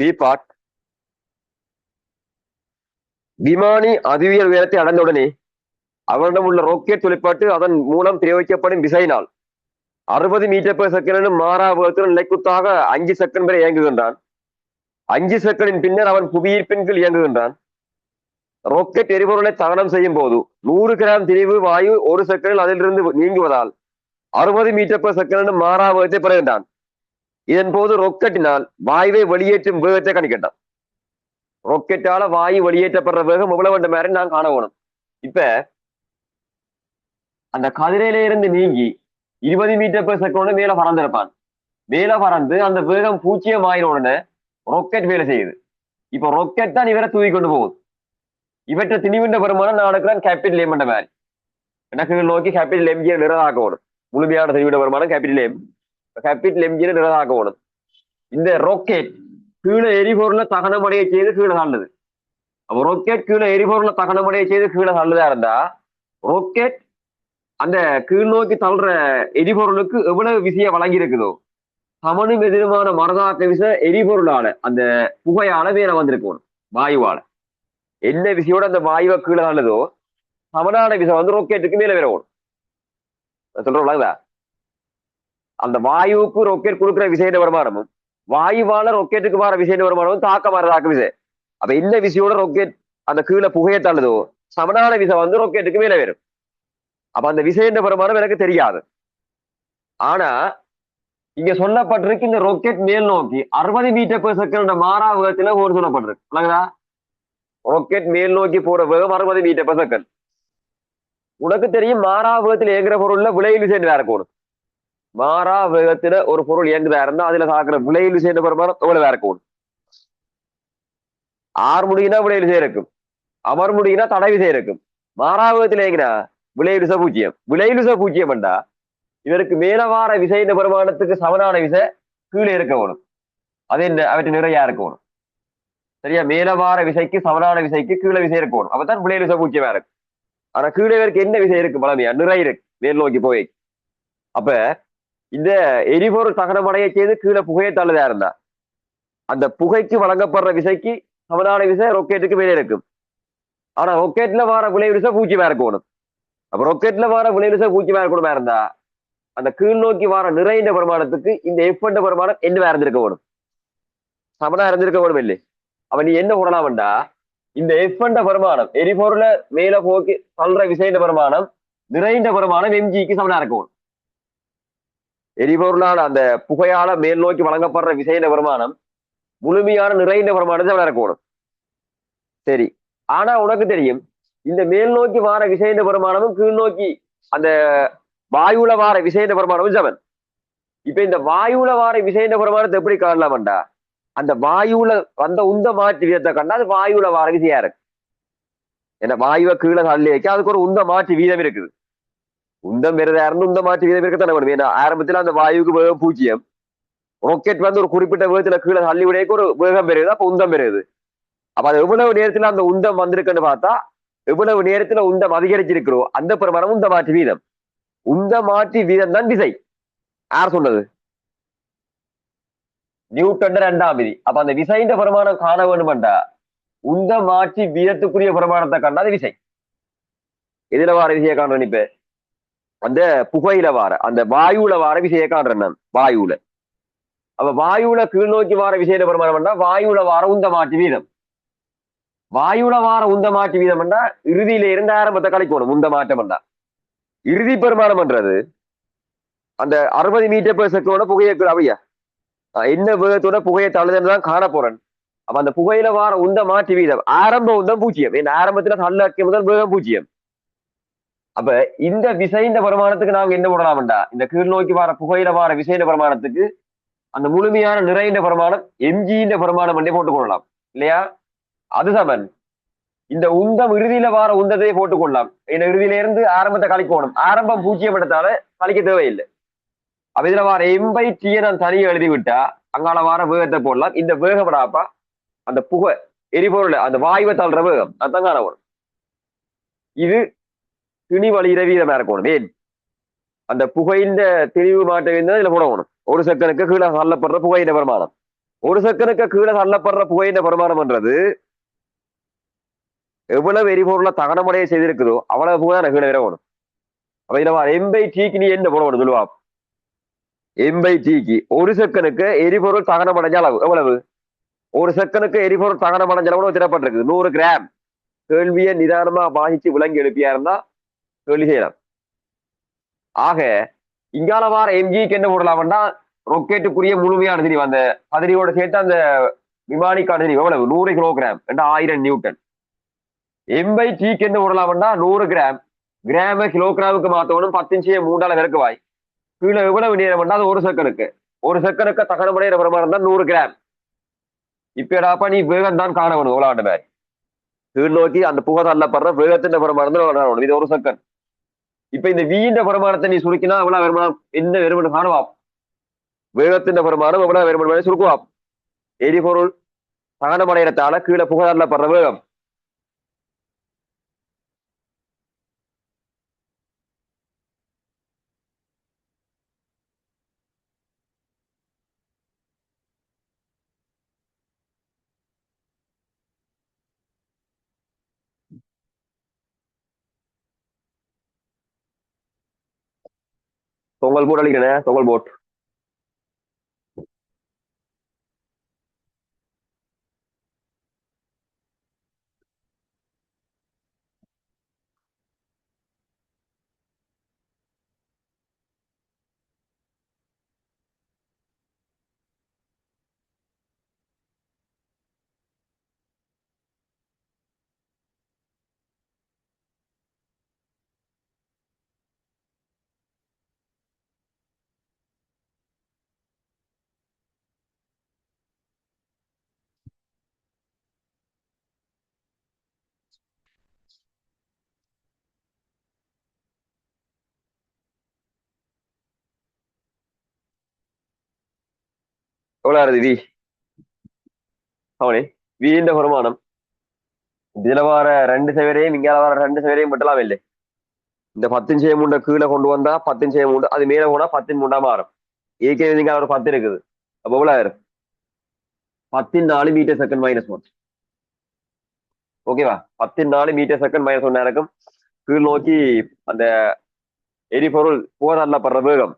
B part. விமானி அதிவியல் உயரத்தை அடைந்தவுடனே அவரிடம் உள்ள ராக்கெட் தொழிற்பாட்டு அதன் மூலம் பிரயோகிக்கப்படும் விசையினால் 60 மீட்டர் பெர் செகண்ட் மாறா வேகத்துடன் நிலைக்குத்தாக 5 செகண்ட் வரை இயங்குகின்றான். 5 செகண்டின் பின்னர் அவன் புவியீர்ப்பின் கீழ் இயங்குகின்றான். ராக்கெட் எரிபொருளை தகனம் செய்யும் போது 100 கிராம் திரிவு வாயு ஒரு செகண்டில் அதிலிருந்து நீங்குவதால் 60 மீட்டர் பெர் செகண்ட் மாறா வேகத்தை பெறுகின்றான். இதன் போது ராக்கெட்டினால் வாயுவை வெளியேற்றும் வேகத்தை கணிக்கின்றான். ராக்கெட்டால வாயு வெளியேற்றப்படுற வேகம் எவ்வளவு வேண்ட மாதிரி நான் காண வேணும். இப்ப அந்த கதிரையில இருந்து நீங்கி 20 மீட்டர் பெர் செகண்ட் மேல பறந்திருப்பான். மேல பறந்து அந்த வேகம் 0 ஆயின உடனே ராக்கெட் வேலை செய்யுது. இப்ப ராக்கெட் தான் இவரை தூக்கி கொண்டு போகுது. இவற்றை திணிவின்ற பெருமானம் நான் எடுக்கிறேன் கேபிட்டல் எம் என்ற மாதிரி. எனக்கு நோக்கி கேபிட்டல் எம்ஜியை நிறதாக்கணும். முழுமையான திணிவின்ற பெருமானம் கேபிட்டல் எம். கேபிட்டல் எம்ஜியை நிறதாக்கணும். இந்த ராக்கெட் கீழே எரிபொருளை தகனமடைய செய்து கீழே தள்ளுது. அப்போ ராக்கெட் கீழே எரிபொருளை தகனமடைய செய்து கீழே தள்ளுதா இருந்தா ராக்கெட் அந்த கீழ் நோக்கி தள்ளுற எரிபொருளுக்கு எவ்வளவு விசையை வழங்கி இருக்குதோ சமனும் எதிருமான மரதாக்க விசை எரிபொருளால அந்த புகையால மேல வந்திருக்கணும். வாயுவால என்ன விசையோட அந்த வாயுவை கீழே தள்ளுதோ சமனான விசை வந்து ராக்கெட்டுக்கு மேல வரணும். சொல்றோம்ல, அந்த வாயுவுக்கு ராக்கெட் கொடுக்குற விசையின வருமானமும் வாயுவால ராக்கெட்டுக்கு வர விசையின வருமானமும் தாக்க மரதாக்க விசை. அப்ப என்ன விசையோட ராக்கெட் அந்த கீழே புகையை தள்ளுதோ சமனான விசை வந்து ராக்கெட்டுக்கு மேல வரும். அப்ப அந்த விசையின வருமானம் எனக்கு தெரியாது. ஆனா இங்க சொல்லப்பட்டிருக்கு இந்த ராக்கெட் மேல் நோக்கி 60 மீட்டர் பெர் செகண்ட் மாறா வேகத்துல ஒரு சொல்லப்பட்டிருக்கு. ராக்கெட் மேல் நோக்கி போற வேகம் 60 மீட்டர் பெர் செகண்ட். உனக்கு தெரியும் மாறா வேகத்தில் இயங்குற பொருள்ல விளைவில் விசை இருக்கணும். மாறா வேகத்துல ஒரு பொருள் இயங்குதா இருந்தா அதுல சாக்குற விளைவில் விசை பெருமானம் எவ்வளவு இருக்கணும். ஆறு முடியினா விளைவில் விசை இருக்கும், அமர் முடியினா தடை விசை இருக்கும். மாறா வேகத்துல இயங்கினா விளைவில் விசை 0. விளைவில் விசை 0 பண்ணா இவருக்கு மேல வார விசையின் பெருமானத்துக்கு சமனான விசை கீழே இருக்கணும். அது என்ன அவற்றை நிறையா இருக்கணும். சரியா, மேல வார விசைக்கு சமனான விசைக்கு கீழே விசை இருக்கணும். அப்பதான் விளைவில் விசை 0 இருக்கு. ஆனா கீழே இவருக்கு என்ன விசை இருக்கு? பழமையா நிறை இருக்கு மேல் நோக்கி போய். அப்ப இந்த எரிபொருள் தகனமடைய செய்து கீழே புகையை தள்ளுதா இருந்தா அந்த புகைக்கு வழங்கப்படுற விசைக்கு சமனான விசை ராக்கெட்டுக்கு மேலே இருக்கும். ஆனா ராக்கெட்ல வார விளைவு விசை 0 இருக்கணும். அப்ப ராக்கெட்ல வார விளைவு விசை 0 இருக்கணுமா இருந்தா அந்த கீழ் நோக்கி வார நிறைந்த பெருமானத்துக்கு இந்த எஃப் என்ற பெருமானம் என்ன இருந்திருக்க வேணும்? சமனா இருந்திருக்க வேணும் இல்லை? அப்ப நீ என்ன கூடலாம்டா இந்த எஃப் என்ற பெருமானம் எரிபொருளை மேல போக்கி தள்ளுற விசைன்ற பெருமானம் நிறைந்த பெருமானம் எம்ஜிக்கு சமனா இருக்கணும். எரிபொருளான அந்த புகையால மேல் நோக்கி வழங்கப்படுற விசைன்ற பெருமானம் முழுமையான நிறைந்த பெருமானத்தை சமனா இருக்கணும். சரி, ஆனா உனக்கு தெரியும் இந்த மேல் நோக்கி வார விசைன்ற பெருமானமும் கீழ் நோக்கி அந்த வாயுல வார விசைன்ற பெருமானமும் சமன். இப்ப இந்த வாயுல வார விசைன்ற பெருமானத்தை எப்படி காணலாம்டா அந்த வாயுல வந்த உந்த மாற்று வீதத்தை கண்டா அது வாயுல வார விசையா இருக்கு. ஏன்னா வாயுவை கீழே தள்ளி வைக்க அதுக்கு ஒரு உந்த மாற்று வீதம் இருக்குது. உந்தம் பெறதா இருந்து உந்த மாற்று வீதம் இருக்கத்தானே வேணும். ஏன்னா ஆரம்பத்துல அந்த வாயுக்கு வேகம் 0. ராக்கெட் வந்து ஒரு குறிப்பிட்ட வேகத்துல கீழே தள்ளி விடையக்கு ஒரு வேகம் பெறுது, அப்ப உந்தம் பெறுது. அப்ப அது எவ்வளவு நேரத்துல அந்த உந்தம் வந்திருக்குன்னு பார்த்தா எவ்வளவு நேரத்துல உந்தம் அதிகரிச்சிருக்கிறோம் அந்த பெருமானம் உந்த மாற்று வீதம். உந்த மாற்றி வீதம் தான் விசை. யார் சொன்னது? நியூட்டன் 2ஆம் விதி. அப்ப அந்த விசைன்ற பெருமானம் காண வேண்டும்டா உந்த மாற்றி வீதத்துக்குரிய பெருமானத்தை கண்டா அது விசை. எதுல வார விசையை காண்றேன்? இப்ப அந்த புகையில வார அந்த வாயுல வார விசையை காண்றேன் நான் வாயுல. அப்ப வாயுல கீழ் நோக்கி வார விசைன்ற பெருமானம்டா வாயுல வார உந்த மாற்றி வீதம். வாயுல வார உந்த மாற்றி வீதம்டா இறுதியில இருந்து ஆரம்பத்தை கழிக்கணும். உந்த மாற்றம்டா இறுதி பெருமானம் பண்றது அந்த 60 மீட்டர் பெர் செகண்டோட புகையை அவையா என்ன வேகத்தோட புகையை தள்ளுதுன்னு தான் காண போறேன். அப்ப அந்த புகையில வார உந்த மாற்று வீதம் ஆரம்ப உந்தம் 0. இந்த ஆரம்பத்துல தள்ளாக்கிய முதல் வேகம் 0. அப்ப இந்த விசைந்த பெருமானத்துக்கு நாங்க என்ன போடலாம்டா இந்த கீழ் நோக்கி வார புகையில வார விசைந்த பெருமானத்துக்கு அந்த முழுமையான நிறைந்த பெருமானம் எம்ஜின்ற பெருமானம் பண்ணி போட்டுக் கொள்ளலாம் இல்லையா? அது சமன் இந்த உந்தம் இறுதியில வார உந்தத்தை போட்டுக் கொள்ளலாம். இந்த இறுதியில இருந்து ஆரம்பத்தை கழிக்கணும். ஆரம்பம் 0 எடுத்தால கழிக்க தேவையில்லை. அப்ப இதுல வார எம்பைடியை நான் தனியை எழுதி விட்டா அங்கால வார வேகத்தை போடலாம். இந்த வேகப்படாப்பா அந்த புகை எரிபொருள் அந்த வாயுவை தள்ளுற வேகம் அதான் காண வரும். இது திணிவழி வீதமா இருக்கணும். ஏன் அந்த புகையின் திணிவு மாற்ற இதுல போடணும். ஒரு செகண்டுக்கு கீழே தள்ளப்படுற புகையின் பெருமானம் ஒரு செகண்டுக்கு கீழே தள்ளப்படுற புகையின் பிரமாணம்ன்றது எவ்வளவு எரிபொருளை தகனமடைய செய்திருக்குதோ அவ்வளவு புகை தான் கீழே விரவணும். அப்ப இதுல எம்பை டீக்கு நீ என்ன போடணும் சொல்லுவா? எம்பை டீக்கு ஒரு செகண்டுக்கு எரிபொருள் தகனமடைஞ்ச அளவு எவ்வளவு? ஒரு செகண்டுக்கு எரிபொருள் தகனமடைஞ்ச அளவு திறப்பட்டிருக்கு 100 கிராம். கேள்வியை நிதானமா வாசிச்சு விளங்கி எழுப்பியா இருந்தா கேள்வி செய்யலாம். ஆக இங்கால வார எம்ஜிக்கு என்ன போடலாம்னா ரொக்கெட்டுக்குரிய முழுமையான திரிவு அந்த கதிரியோட சேர்த்து அந்த விமானிக்கான திரிவு எவ்வளவு? 100 கிலோகிராம் 1000 நியூட்டன். எம்பை டீக்கு என்ன போடலாம்னா 100 கிராம். கிராம கிலோகிராமுக்கு மாத்தவனும் 10 இன்ச்சியை 3ஆல விறக்குவாய். கீழே எவ்வளவு நேரம் அது ஒரு செகண்டுக்கு. ஒரு செகண்டுக்கு தகனமடைகிற பிரமாணம் தான் 100 கிராம். இப்ப எடாப்பா நீ வேகம் தான் காணவணும் எவ்வளவு மாதிரி கீழ் நோக்கி அந்த புகை தள்ளப்படுற வேகத்தின் பிரமாணம் தான் இது ஒரு செகண்ட். இப்ப இந்த வீண்ட பிரமாணத்தை நீ சுருக்கினா எவ்வளவு வருமானம் என்ன வெறுமனு காணுவா? வேகத்தின் பிரமாணம் எவ்வளவு வெறுமனு சுருக்குவா? எரிபொருள் தகனமடைகிறதால கீழே புகை தள்ளப்படுற வேகம். தொங்கல் போட் அளிக்கிறேன் தொங்கல் போட். எவ்வளவு வி அவனே வீண்ட வருமானம் இதுல வார 2 சவரையும் இங்கால வார 2 சவரையும் மட்டும் இல்லை. இந்த 10 இன்ச்சியை மூண்டை கீழே கொண்டு வந்தா 10 இன்ச்சியை மூண்டு அது மேல போனா 10 மூண்டா மாறும். ஏற்கனவே நீங்க ஒரு 10 இருக்குது. அப்ப எவ்வளவு 10 மீட்டர் செகண்ட் -1. ஓகேவா? 10 மீட்டர் செகண்ட் -1 இருக்கும். கீழ் நோக்கி அந்த எரிபொருள் போதல்லப்படுற வேகம்.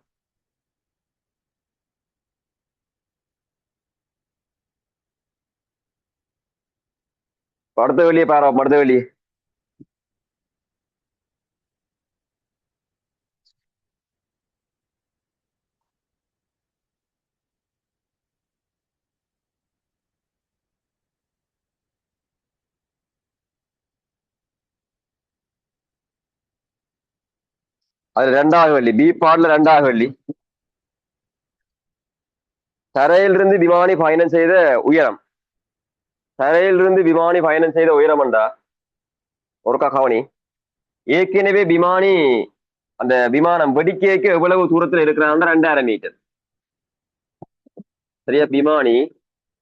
அடுத்த வெளியே பாரு அடுத்த வெளியே அது 2வது வெள்ளி பி பாட்ல 2வது வெள்ளி. தரையிலிருந்து விமானி பயணம் செய்த உயரம். தரையிலிருந்து விமானி பயணம் செய்த உயரம் என்றா ஒருக்கா கவனி. ஏற்கனவே விமானி அந்த விமானம் வெடிக்கைக்கு எவ்வளவு தூரத்தில் இருக்கிறான் 2000 மீட்டர். சரியா? விமானி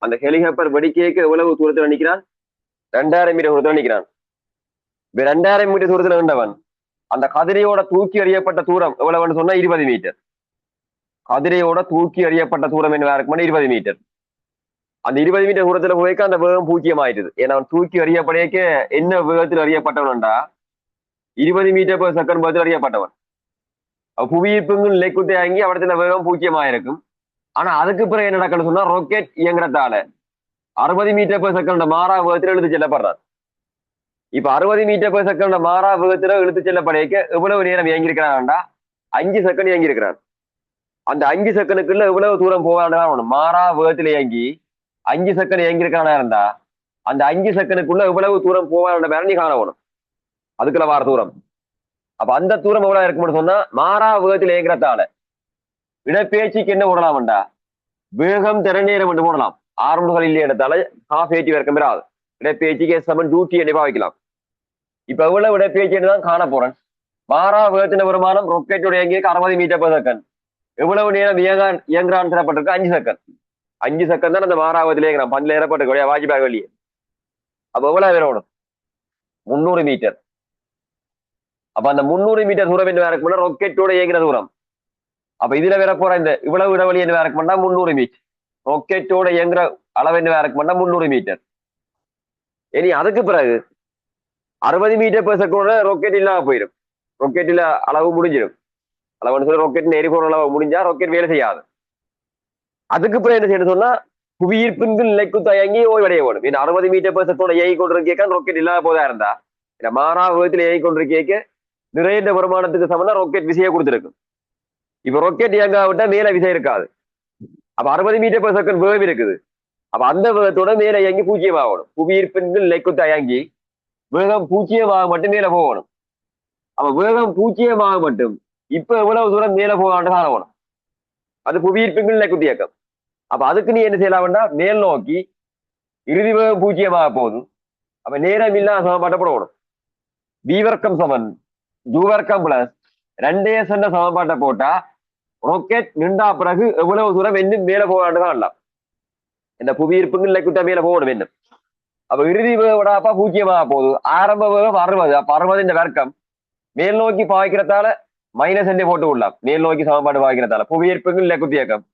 அந்த ஹெலிகாப்டர் வெடிக்கைக்கு எவ்வளவு தூரத்தில் நிற்கிறான்? 2000 மீட்டர் தூரத்தில் நிற்கிறான். 2000 மீட்டர் தூரத்தில் நின்றவன் அந்த கதிரையோட தூக்கி எறியப்பட்ட தூரம் எவ்வளவுன்னு சொன்னா 20 மீட்டர். கதிரையோட தூக்கி எறியப்பட்ட தூரம் என்ன இருக்குமா? 20 மீட்டர். அந்த 20 மீட்டர் தூரத்துல போய்க்க அந்த வேகம் பூஜ்ஜியம் ஆயிடுது. ஏன்னா அவன் தூக்கி எறியப்படையக்க என்ன வேகத்தில் அறியப்பட்டவன்டா 20 மீட்டர் per செகண்ட் வேகத்தில் அறியப்பட்டவன். புவியீர்ப்புங்க நிலைக்குத்தே ஆங்கி அவடத்துல வேகம் பூஜ்ஜியமாயிருக்கும். ஆனா அதுக்கு பிறகு என்ன நடக்கணும்னு சொன்னா ராக்கெட் இயங்குறதால 60 மீட்டர் per செகண்ட் மாறா வேகத்தில் இழுத்து செல்லப்படுறான். இப்ப 60 மீட்டர் per செகண்ட் மாறா வேகத்துல இழுத்து செல்லப்படையக்க எவ்வளவு நேரம் இயங்கியிருக்கிறான்டா 5 செகண்ட் இயங்கியிருக்கிறான். அந்த 5 செகண்டுக்குள்ள எவ்வளவு தூரம் போவான்னு மாறா வேகத்துல இயங்கி 5 செகண்ட் இயங்கியிருக்கானா இருந்தா அந்த 5 செகண்டுக்குள்ள எவ்வளவு தூரம் போவான மேல நீ காணணும். அதுக்குள்ள வார தூரம். அப்ப அந்த தூரம் எவ்வளவு இருக்கும்னு சொன்னா மாறா வேகத்தில் இயங்குறதால இடப்பெயர்ச்சிக்கு என்ன போடலாம்டா வேகம் திறநேரம் என்று போடலாம். ஆரம்பங்கள் இல்லை இடத்தால ஹாஃப் ஏற்றி வரைக்கும் பெறாது. இடப்பெயர்ச்சிக்கு -2t என்ன வைக்கலாம். இப்ப எவ்வளவு இடப்பெயர்ச்சி தான் காண போறேன். மாறா வேகத்தின் வருமானம் ரொக்கெட்டோட இயங்கிய 60 மீட்டர் per செகண்ட். எவ்வளவு நேரம் இயங்குறான்னு தரப்பட்டிருக்கு 5 செகண்ட். 5 செகண்ட் தான் அந்த மாறாவதிலே இருக்கிறான். பண்ல ஏறப்பட்டு வாஜ்பாய் வெளியே. அப்ப எவ்வளவு வரணும்? 300 மீட்டர். அப்ப அந்த 300 மீட்டர் தூரம் என்ன இருக்கும்னா ராக்கெட்டோட இயங்கின தூரம். அப்ப இதுல வர போற இந்த இவ்வளவு இடவெளி என்ன இருக்கும்னா 300 மீட்டர். ராக்கெட்டோட இயங்குற அளவு என்ன இருக்கும்னா 300 மீட்டர். இனி அதுக்கு பிறகு 60 மீட்டர்/செகண்ட் ராக்கெட் இல்லாம போயிடும். ராக்கெட்டில அளவு முடிஞ்சிடும். அளவுன்னு சொல்லி ராக்கெட் எரிபொருள் அளவு முடிஞ்சா ராக்கெட் வேலை செய்யாது. அதுக்கு பிறகு என்ன செய்யணும் சொன்னா புவியீர்ப்பின் நிலைக்கு தயங்கி ஓய்வடைய வேணும். ஏன்னா 60 மீட்டர்/செகண்ட் இயங்கி கொண்டிருக்க ராக்கெட் இல்லாத போதா இருந்தா மாறா விதத்தில் இயங்கி கொண்டிருக்க நிறைய வருமானத்துக்கு சமந்தா ராக்கெட் விசையை கொடுத்துருக்கும். இப்ப ராக்கெட் இயங்காவிட்டா மேல விசை இருக்காது. அப்ப 60 மீட்டர்/செகண்ட் வேகம் இருக்குது. அப்ப அந்த வேகத்தோட மேல இயங்கி பூஜ்ஜியமாகணும். புவியீர்ப்பின் நிலைக்கு தயங்கி வேகம் பூஜ்ஜியமாக மட்டும் மேல போகணும். அப்ப வேகம் பூஜ்ஜியமாக மட்டும் இப்ப எவ்வளவு தூரம் மேல போகான்னு காணணும். அது புவியீர்ப்பின் நிலைக்குத்து இயக்கம். அப்ப அதுக்கு நீ என்ன செய்யலாம்டா மேல் நோக்கி இறுதி வேகம் பூஜ்ஜியமாக போதும். அப்ப நேரம் இல்லாத சமன்பாட்டப்படணும். வி வர்க்கம் சமன் யூ வர்க்கம் பிளஸ் 2s என்ற சமன்பாட்டை போட்டா ராக்கெட் நின்றா பிறகு எவ்வளவு தூரம் இன்னும் மேல போகான்னு காணலாம். இந்த புவியீர்ப்பு நிலைக்குத்த மேல போகணும் என்ன. அப்ப இறுதி வேகப்பா பூஜ்ஜியமாக போகுது. ஆரம்ப வேகம் 60. அப்ப 60 இந்த வர்க்கம் மேல் நோக்கி பாய்க்கிறதால மைனஸ் என்ன போட்டு விடலாம். மேல் நோக்கி சமன்பாடு பாய்க்கிறதால புவியீர்ப்பு நிலைக்குத்து இயக்கம்.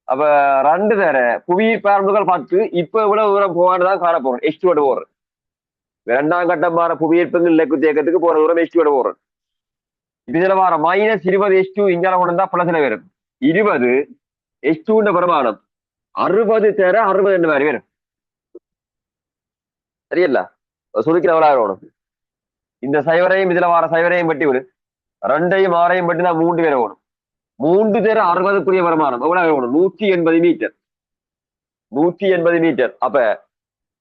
அப்ப 2 தர புவியீர்ப்பு பரம்புகள் 10. இப்ப இவ்வளவு தூரம் போகாண்டுதான் காண போறோம். H2 போடுறோம். 2ஆம் கட்டம் மாற புவியீர்ப்பு நிலைக்குத்து இயக்கத்துக்கு போற தூரம் H2 போடுறோம். இதுல வர -20 H2 இங்கால கொண்டு வந்தா பிளஸ்ல வரும். 20 H2 பிரமாணம் 60 தர 60 என்ற மாதிரி வரும். சரியல்ல சுருக்கிறவளா இருக்கணும். இந்த சைவரையும் இதுல வர சைவரையும் வெட்டி விடு. 2ஐயும் 6ஐயும் வெட்டினா 3 பேர் வேணும். 3 தர 60க்குரிய வருமானம் எவ்வளவு வேணும்? 180 மீட்டர். 180 மீட்டர். அப்ப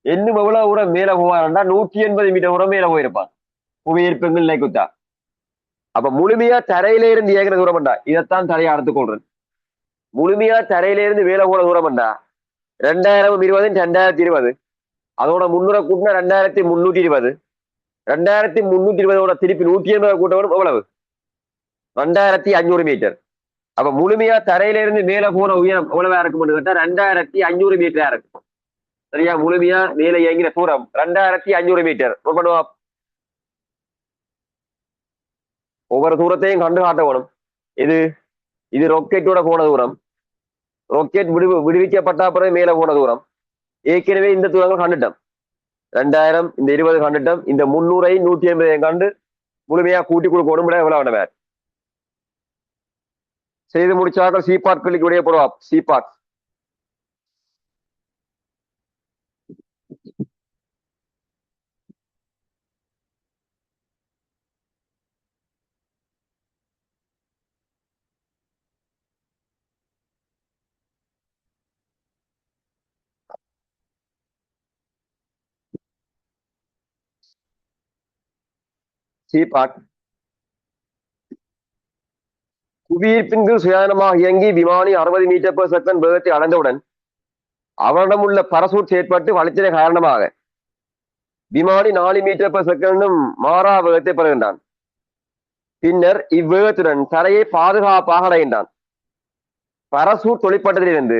இன்னும் எவ்வளவு தூரம் மேல போவாருன்னா 180 மீட்டர் தூரம் மேல போயிருப்பான் புவியீர்ப்பு நிலைக்குத்தா. அப்ப முழுமையா தரையில இருந்து இயங்குற தூரம் பண்ணா இதைத்தான் தரையை அடுத்து கொள்றேன். முழுமையா தரையில இருந்து வேலை போன தூரம் பண்ணா 2020 2020 அதோட 300 கூட்டினா 2320. 2320 திருப்பி 180 கூட்டணும் எவ்வளவு? 2500 மீட்டர். அப்ப முழுமையா தரையில இருந்து மேல போன உயரம் எவ்வளவா இருக்கும்னு கேட்டா 2500 மீட்டரா இருக்கும். சரியா? முழுமையா மேல இயங்கின தூரம் 2500 மீட்டர். பண்ணுவா ஒவ்வொரு தூரத்தையும் கண்டு காட்ட வேணும். இது ராக்கெட்டோட போன தூரம். ராக்கெட் விடுவிக்கப்பட்ட பிறகு மேல போன தூரம். ஏற்கனவே இந்த தூரங்கள் கண்டுட்டோம். 2000 இந்த 20 கண்டுட்டோம். இந்த 300 180 கண்டு முழுமையா கூட்டி கொடுக்கணும். எவ்வளவு வேற செய்து முடிச்சார்கள். சி பார்ட் கிளிக்கு போடுவா. சி பார்ட் சி பார்ட் புவியீர்ப்பின் சுயாதனமாக இயங்கி விமானி 60 மீட்டர்/செகண்ட் வேகத்தை அடைந்தவுடன் அவரிடம் உள்ள பரசூட் செயற்பட்டு வளர்ச்சியை காரணமாக விமானி 4 மீட்டர்/செகண்டும் மாறா வேகத்தை பெறுகின்றான். பின்னர் இவ்வேகத்துடன் தரையை பாதுகாப்பாக அடைகின்றான். பரசூட் தொழிற்பட்டதிலிருந்து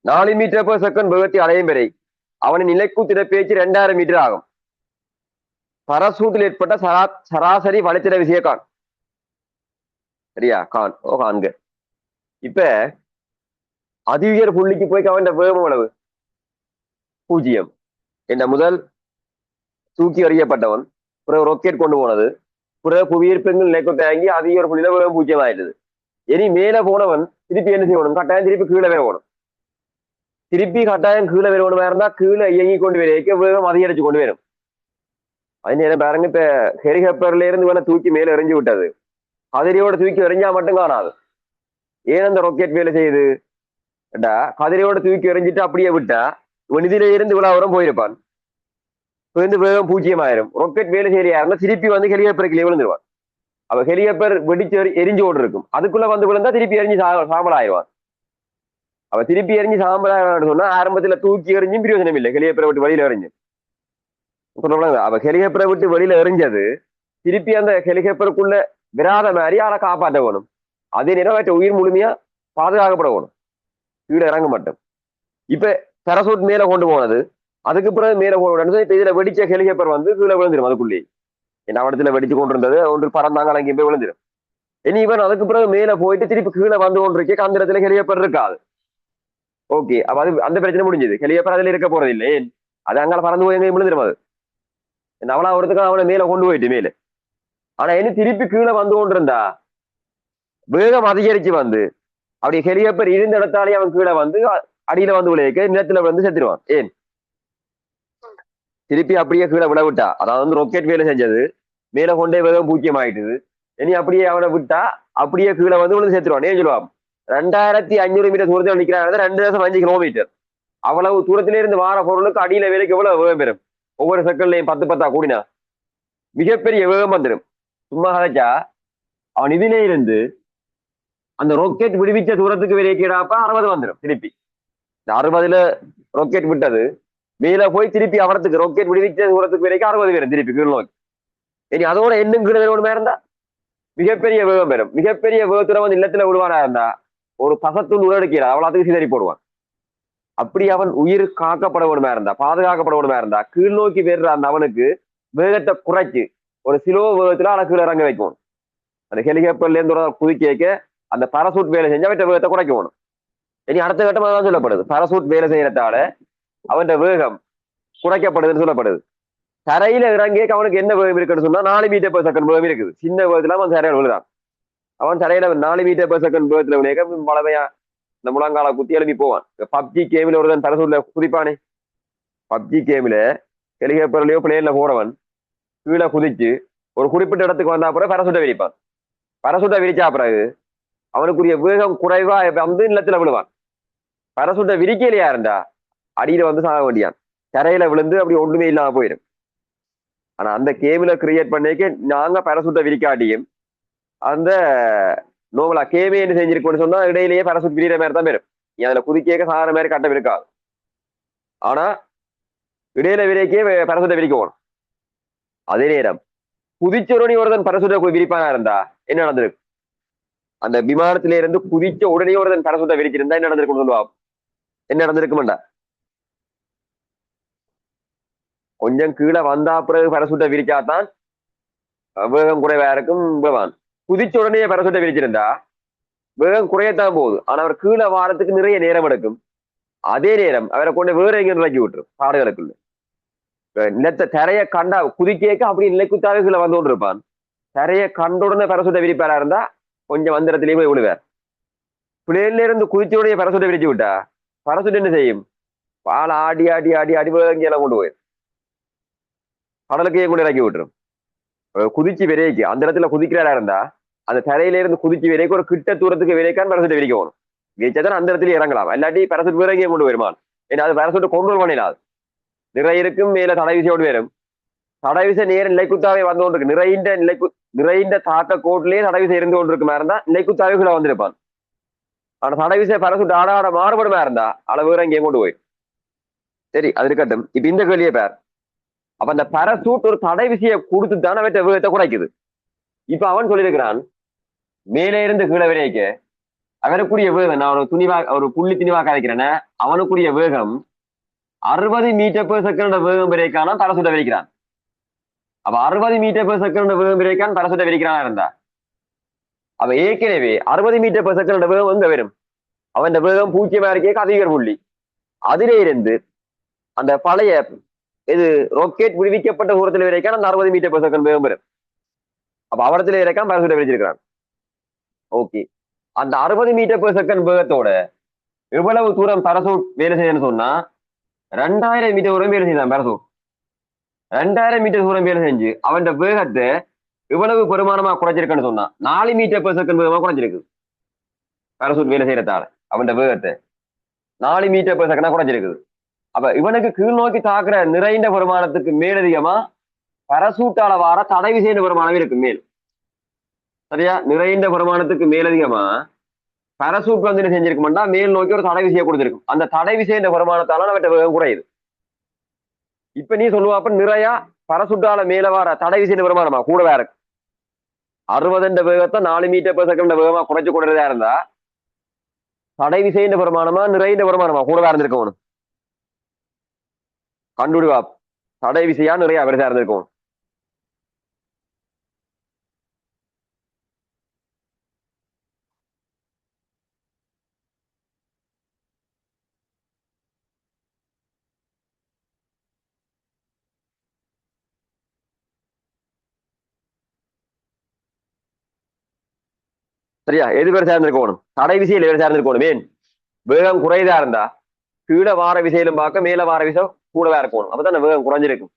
4 மீட்டர்/செகண்ட் வேகத்தை அடையும் வரை அவனின் நிலைக்கு திறப்பேச்சு 2000 மீட்டர் ஆகும். பரசூட்டில் ஏற்பட்ட சராசரி வளைத்திட விசையை காண். சரியா? காண்க. இப்ப அதிஉயர் புள்ளிக்கு போய் அவன் வேகம் அளவு 0. என்ன முதல் தூக்கி எறியப்பட்டவன் பிறகு ராக்கெட் கொண்டு போனது பிறகு புவியீர்ப்பின் நிலைக்கு தாங்கி அதிஉயர் புள்ளியில வேகம் 0 ஆயிடுது. இனி மேல போனவன் திருப்பி என்ன செய்யணும்? கட்டாயம் திருப்பி கீழே வரணும். திருப்பி கட்டாயம் கீழே வரணும். இருந்தா கீழே இயங்கி கொண்டு வரைக்கும் வேகம் அதிகரிச்சு கொண்டு வரும். அது நேரம் பாருங்க. இப்ப ஹெலிகாப்டர்ல இருந்து வேணா தூக்கி மேல எறிஞ்சு விட்டது. கதிரையோட தூக்கி எறிஞ்சா மட்டும் காணாது. ஏன் அந்த ராக்கெட் வேலை செய்யுது? கதிரையோட தூக்கி எறிஞ்சிட்டு அப்படியே விட்டா இதில இருந்து விழாவரம் போயிருப்பான். வேகம் 0 ஆயிரும். ராக்கெட் வேலை செய்யறாருன்னா திருப்பி வந்து ஹெலிகாப்டருக்கு விழுந்துருவான். அப்ப ஹெலிகாப்டர் வெடிச்சு எரிஞ்சு ஓடு இருக்கும். அதுக்குள்ள வந்து விழுந்தா திருப்பி எரிஞ்சு சாம்பல் ஆயிடுவான். அப்ப திருப்பி எரிஞ்சு சாம்பல் ஆயிடுவான்னு சொன்னா ஆரம்பத்துல தூக்கி எறிஞ்சும் பிரயோஜனம் இல்லை. ஹெலிகாப்டரை விட்டு வெளியில எறிஞ்சு அப்ப ஹெலிகாப்டரை விட்டு வெளியில எறிஞ்சது திருப்பி அந்த ஹெலிகாப்டருக்குள்ள விராத மாதிரி ஆளை காப்பாற்ற வேணும். அதே நேரம் உயிர் முழுமையா பாதுகாக்கப்பட வேணும். கீழே இறங்க மாட்டோம். இப்ப பரசூட் மேல கொண்டு போனது அதுக்கு பிறகு மேல போன இப்ப இதுல வெடிச்ச ஹெலிகாப்டர் வந்து கீழே விழுந்துடும். அதுக்குள்ளேயே என்ன இடத்துல வெடிச்சு கொண்டு இருந்தது ஒன்று பறந்தாங்க அங்கே போய் விழுந்துடும். இனி இவன் அதுக்கு பிறகு மேல போயிட்டு திருப்பி கீழே வந்து கொண்டிருக்க அந்த இடத்துல ஹெலிகாப்டர் இருக்காது. ஓகே, அப்ப அது அந்த பிரச்சனை முடிஞ்சது. ஹெலிகாப்டர் அதுல இருக்க போறது இல்லை. அது அங்கால பறந்து போய் எங்க விழுந்துரும் அது. அவனா ஒருத்துக்கு அவனை மேல கொண்டு போயிட்டு மேல. ஆனா என்ன திருப்பி கீழே வந்து கொண்டிருந்தா வேகம் அதிகரிச்சு வந்து அப்படி ஹெலிகாப்டர் இருந்த இடத்தாலே அவன் கீழே வந்து அடியில வந்து விளைவிக்க நிலத்துல வந்து செத்துருவான். ஏன் திருப்பி அப்படியே கீழே விட விட்டா, அதாவது வந்து ராக்கெட் வேலை செஞ்சது மேல கொண்டே வேகம் பூஜ்ஜியம் ஆயிட்டுது. இனி அப்படியே அவனை விட்டா அப்படியே கீழே வந்து விழுந்து செத்துருவான். ஏன் சொல்லுவான் 2500 மீட்டர் தூரத்தில் நிற்கிறாங்க, 2.5 கிலோமீட்டர். அவ்வளவு தூரத்திலே இருந்து வார பொருளுக்கு அடியில வேலைக்கு எவ்வளவு வேகம் பெறும்? ஒவ்வொரு செகண்ட்லையும் 10 கூடினா மிகப்பெரிய வேகம் வந்துடும். சும்மா கதைச்சா அவன் இதிலே இருந்து அந்த ராக்கெட் விடுவிச்ச தூரத்துக்கு விரைக்கிறாப்ப 60 வந்துடும். திருப்பி இந்த 60ல ராக்கெட் விட்டது மேல போய் திருப்பி அவரத்துக்கு ராக்கெட் விடுவிச்ச தூரத்துக்கு வரைக்கும் 60 பேரும் திருப்பி கீழ் நோக்கி. இனி அதோட இன்னும் கீழே வேணுமா இருந்தா மிகப்பெரிய வேகம் பெறும். மிகப்பெரிய வேகத்துல வந்து இல்லத்துல விடுவானா இருந்தா ஒரு தசத்துண்டு உடனடிக்கிறார், அவ்வளவுக்கு சிதறி போடுவான். அப்படி அவன் உயிர் காக்கப்பட வேணுமா இருந்தா, பாதுகாக்கப்பட வேணுமா இருந்தா கீழ் நோக்கி வேற அந்த அவனுக்கு வேகத்தை குறைச்சு ஒரு சிலோ வேகத்துல அவனை கீழே இறங்க வைக்கணும். அந்த ஹெலிகாப்டர்ல இருந்து குதிக்க அந்த பரசூட் வேலை செஞ்சு அவற்றை வேகத்தை குறைக்கணும். இனி அடுத்த கட்டமாக தான் சொல்லப்படுது, பரசூட் வேலை செய்யறதால அவன் வேகம் குறைக்கப்படுதுன்னு சொல்லப்படுது. தரையில இறங்கி அவனுக்கு என்ன வேகம் இருக்குன்னு சொன்னா 4 மீட்டர்/செகண்ட் வேகம் இருக்குது. சின்ன வேகத்துல அவன் தரையில விழுறான். அவன் தரையில 4 மீட்டர்/செகண்ட் வேகத்துல விளையாக்க பலமையா இந்த முழங்கால குத்தி எழுப்பி போவான். பப்ஜி கேமில் ஒருவன் பரசூட்ல குதிப்பானே, பப்ஜி கேமில ஹெலிகாப்டர்லயோ பிளேன்ல போறவன் கீழே குதிச்சு ஒரு குறிப்பிட்ட இடத்துக்கு வந்தா பிறகு பரசூட்டை விரிப்பான். பரசூட்டை விரிச்சா பிறகு அவனுக்குரிய வேகம் குறைவா வந்து நிலத்துல விழுவான். பரசூட்டை விரிக்கலையா இருந்தா அடியில வந்து சாக வேண்டியான். தரையில விழுந்து அப்படி ஒன்றுமே இல்லாம போயிடும். ஆனா அந்த கேமில கிரியேட் பண்ணிக்க நாங்க பரசூட்டை விரிக்காட்டியும் அந்த நோவலா கேமே என்ன செஞ்சிருக்கோன்னு சொன்னா இடையிலேயே பரசூட் விரிகிற மாதிரி தான் வரும். நீ அதுல குதிக்க சாகிற மாதிரி கட்டம் இருக்காது. ஆனா இடையில விரைக்கே பரசூட்டை விரிக்க போகணும். அதே நேரம் குதிச்சொருணி ஒருத்தன் பரசூட்டை விரிப்பானா இருந்தா என்ன நடந்திருக்கு? அந்த விமானத்தில இருந்து குதிச்ச உடனே ஒருத்தன் பரசூட்டை விரிச்சிருந்தா என்ன நடந்திருக்குன்னு சொல்லுவா. என்ன நடந்திருக்குமாண்டா? கொஞ்சம் கீழே வந்தா பிறகு பரசூட்டை விரிச்சாதான் வேகம் குறைவா இருக்கும் பகவான். குதிச்ச உடனே பரசூட்டை விரிச்சிருந்தா வேகம் குறையத்தான் போகுது. ஆனா அவர் கீழே வாரத்துக்கு நிறைய நேரம் எடுக்கும். அதே நேரம் அவரை கொண்டு வேற எங்க நிலைக்கி விட்டுரும் பாடுகளுக்குள்ள. நிலத்தை தரைய கண்டா குதிக்க அப்படி நிலைக்குத்தாக கீழே வந்து கொண்டு இருப்பான். தரைய கண்ட உடனே பரசூட்டை விரிப்பாரா இருந்தா கொஞ்சம் வந்திரத்திலேயே போய் விழுவார். பிளேன்ல இருந்து குதிச்ச உடனே பரசூட்டை விரிச்சு விட்டா பரசூட் என்ன செய்யும்? பால் ஆடி ஆடி ஆடி அடி வேங்கியெல்லாம் கொண்டு போயிடும். கடலுக்கையே கொண்டு இறக்கி விட்டுரும். குதிச்சு விரைக்கு அந்த இடத்துல குதிக்கிறாரா இருந்தா அந்த தரையில இருந்து குதிச்சு விரைக்கு ஒரு கிட்ட தூரத்துக்கு விரைக்கான்னு பரசூட்டை விரிக்க போகணும். விரிச்சாதான் அந்த இடத்துல இறங்கலாம். இல்லாட்டி பரசூட் விரைங்கே கொண்டு வருமான். ஏன்னா அது பரசூட்டை கொண்டு பண்ணிடாது. நிறையிருக்கும் மேல தடைவிசையோடு வரும். தடைவிசை நேர நிலைக்குத்தாவே வந்து கொண்டிருக்கு. நிறைந்த தாக்க கோட்டிலேயே தடைவிசை இருந்து கொண்டிருக்குமா இருந்தா நிலைக்குத்தாவே கீழே வந்திருப்பான். ஆனா தடைவிசை பரசூட் ஆட ஆட மாறுபடுமா இருந்தா அளவு இறங்கியே கொண்டு போய். சரி, அது இருக்கட்டும். இப்ப இந்த கேள்வியை பேர் அப்ப அந்த பரசூட் ஒரு தடை விசையை கொடுத்துட்டான் அவற்றை வேகத்தை குறைக்குது. இப்ப அவன் சொல்லியிருக்கிறான் மேலே இருந்து கீழே விரைக்க அவனுக்குரிய வேகம், நான் ஒரு புள்ளி துணிவா கதைக்கிறேன்னா அவனுக்குரிய வேகம் 60 மீட்டர்/செகண்ட் வேகம் விரைக்கான பரசூட்டை விரிக்கிறான். அப்ப 60 மீட்டர்/செகண்ட் வேகம் விரைக்கான் பரசூட்டை விரிக்கிறானா இருந்தா அவ ஏற்கனவே 60 மீட்டர்/செகண்ட் வேகம் எங்க வரும்? அவன் வேகம் பூஜ்ஜியமா இருக்கே அதிகர் புள்ளி. அதிலே இருந்து அந்த பழைய இது ராக்கெட் விடுவிக்கப்பட்ட தூரத்தில் விரைக்கான் அந்த 60 மீட்டர்/செகண்ட் வேகம் வரும். அப்ப அவரத்துல விரைக்கான் பரசூட்டை விரிச்சிருக்கிறான். ஓகே, அந்த 60 மீட்டர்/செகண்ட் வேகத்தோட எவ்வளவு தூரம் பரசூட் வேலை செய்யணும்னு சொன்னா 2000 மீட்டர் தூரம் வேலை செய்தான் பரசூட். 2000 மீட்டர் தூரம் வேலை செஞ்சு அவன் வேகத்தை எவ்வளவு பெருமானமா குறைச்சிருக்குன்னு சொன்னா 4 மீட்டர்/செகண்ட் வேகமா குறைஞ்சிருக்கு. பரசூட் வேலை செய்யறதால அவன் வேகத்தை 4 மீட்டர்/செகண்டா குறைஞ்சிருக்குது. அப்ப இவனுக்கு கீழ் நோக்கி தாக்குற நிறைந்த வருமானத்துக்கு மேலதிகமா பரசூட்டால வார தடை விசைன்ற வருமானம் இருக்கு மேல். சரியா? நிறைந்த வருமானத்துக்கு மேலதிகமா பரசூட் வந்து என்ன செஞ்சிருக்கும்டா மேல் நோக்கி ஒரு தடை விசையை கொடுத்திருக்கும். அந்த தடை விசைன்ற வருமானத்தால அவற்றை வேகம் குறையுது. இப்ப நீ சொல்லுவாப்ப நிறைய பரசூட்டால மேல வார தடை விசைன்ற வருமானமா கூட வேற 60 வேகத்தை 4 மீட்டர்/செகண்ட் வேகமா குறைச்சு கொடுறதா இருந்தா தடை விசைன்ற வருமானமா நிறைந்த வருமானமா கூட வேற இருந்திருக்கும். கண்டுபிடிவா தடை விசையா நிறைய அவரை இருந்திருக்கும். சரியா? எது பேர் சார்ந்திருக்கணும்? தடை விசையில் எது சார்ந்திருக்கணும்? ஏன் வேகம் குறைதா இருந்தா கீழே வார விசையிலும் பார்க்க மேல வார விசை கூடவா இருக்கணும், அப்பதான் வேகம் குறைஞ்சிருக்கும்.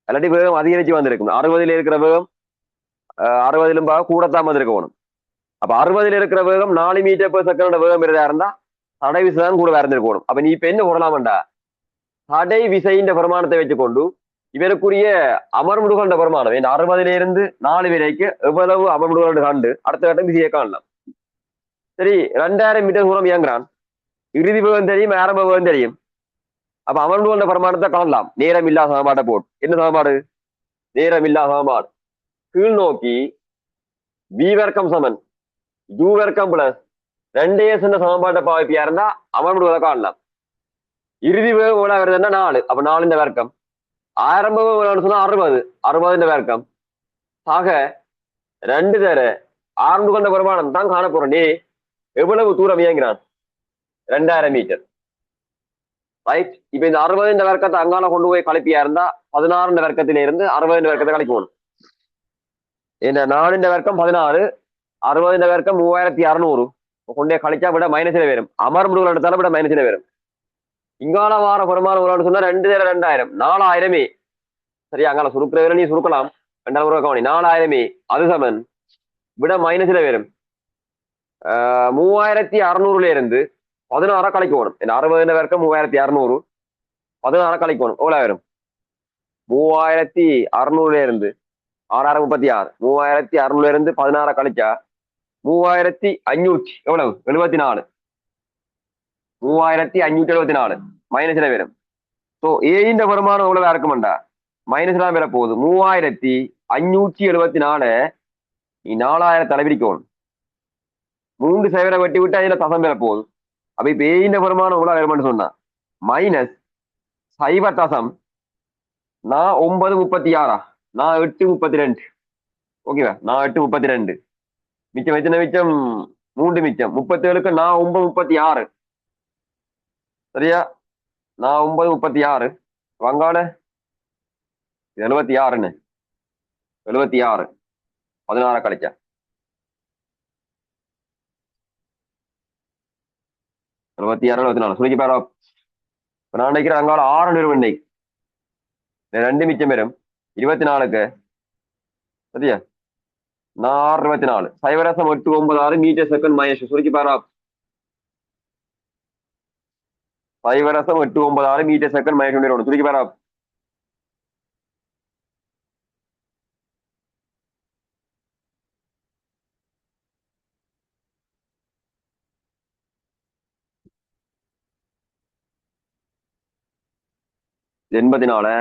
இல்லாட்டி வேகம் அதிகரிச்சு வந்திருக்கும். 60 இருக்கிற வேகம் 60 பார்க்க கூடத்தான் வந்திருக்கணும். அப்ப 60 இருக்கிற வேகம் 4 மீட்டர் per செகண்ட் வேகம் இருந்தா இருந்தா தடை விசை தான் கூட இருந்திருக்கணும். அப்ப நீ இப்ப என்ன போடலாம்டா, தடை விசையின் பிரமாணத்தை வச்சுக்கொண்டு இவருக்குரிய அமர்முடுகண்ட பிரமாணம் இந்த 60 இருந்து 4 வரைக்கும் எவ்வளவு அமர்முடுகள் கண்டு அடுத்த கட்டம் விசையை காணலாம். சரி, 2000 மீட்டர் தூரம் இயங்குறான், இறுதி வேகம் தெரியும், ஆரம்ப வேகம் தெரியும். அப்ப அமர்முடுகண்ட பிரமாணத்தை காணலாம். நேரம் இல்லா சமன்பாட்டை போட்டு என்ன சமன்பாடு? நேரம் இல்லா சமன்பாடு. கீழ் நோக்கி வி வர்க்கம் சமன் யூ வர்க்கம் பிளஸ் 2s சமன்பாட்டை பாவிப்பியா இருந்தா அமர்முடுகளை காணலாம். இறுதி வேகம் எவ்வளவு வருதுன்னா 4. அப்ப 4 இந்த வர்க்கம். ஆரம்ப வேகம் சொன்னா 60. 60 இந்த வர்க்கம். ஆக 2 தர ஆரம்பு கொண்ட பிரமாணம் தான் காண போறோம். நீ எவ்வளவு தூரம் இயங்குறான்? 2000 மீட்டர். ரைட். இப்ப இந்த 60 இந்த வர்க்கத்தை அங்கால கொண்டு போய் கலப்பியா இருந்தா 16 வர்க்கத்தில இருந்து 60 வர்க்கத்தை கழிக்கணும். இந்த 4 வர்க்கம் 16, 60 வர்க்கம் 3600 கொண்டே கழிச்சா விட மைனஸ்ல வரும். அமர்முடுகள் எடுத்தாலும் விட மைனஸ்ல வரும். இங்கால வார பெருமாள் சொன்னா 2 தர 2000 4000. சரி, அங்கால சுருக்கிற நீ சுருக்கலாம். 2000 கவனி 4000 அது சமன் விட மைனஸ்ல வரும். 3600 இருந்து 16 கழிக்கணும். 60 வர்க்கம் 3600, 16 கழிக்கணும். எவ்வளவு வரும்? 3600 இருந்து 6636, 3600 இருந்து 16 கழிச்சா 3500 எவ்வளவு? 74. 3574 மைனஸ்ல வரும். ஸோ ஏயின் வருமானம் எவ்வளவு இருக்குமெண்டா மைனஸ் தான் வர போகுது. 3574 நீ 4000 தலைவிரிக்கணும். 3 சைவரை வெட்டி விட்டு அதுல தசம் பெற போகுது. அப்ப இப்ப ஏயின் வருமானம் எவ்வளவு வருமானு சொன்னா மைனஸ் சைவ தசம் நான் 936, நான் 832. ஓகேவா? நான் 832 மிச்சம் எத்தனை மிச்சம்? 3 மிச்சம். 37க்கு நான் 936. சரியா? நான் 936 வங்காள 76ன்னு 76 16 கழிச்சா 76 74 சுருக்கி பாரு. நான் நினைக்கிறேன் அங்கால 6 நிறுவனம் 2 மிச்சம் பெறும் 24க்கு. சரியா? நான் 6 24 சைவரசம் 896 மீட்டர் செகண்ட் மைனஸ் சுருக்கி பாரு. சைவரசம் 896 மீட்டர் செகண்ட் மைனஸ் சுருக்கி பாரு. இது 84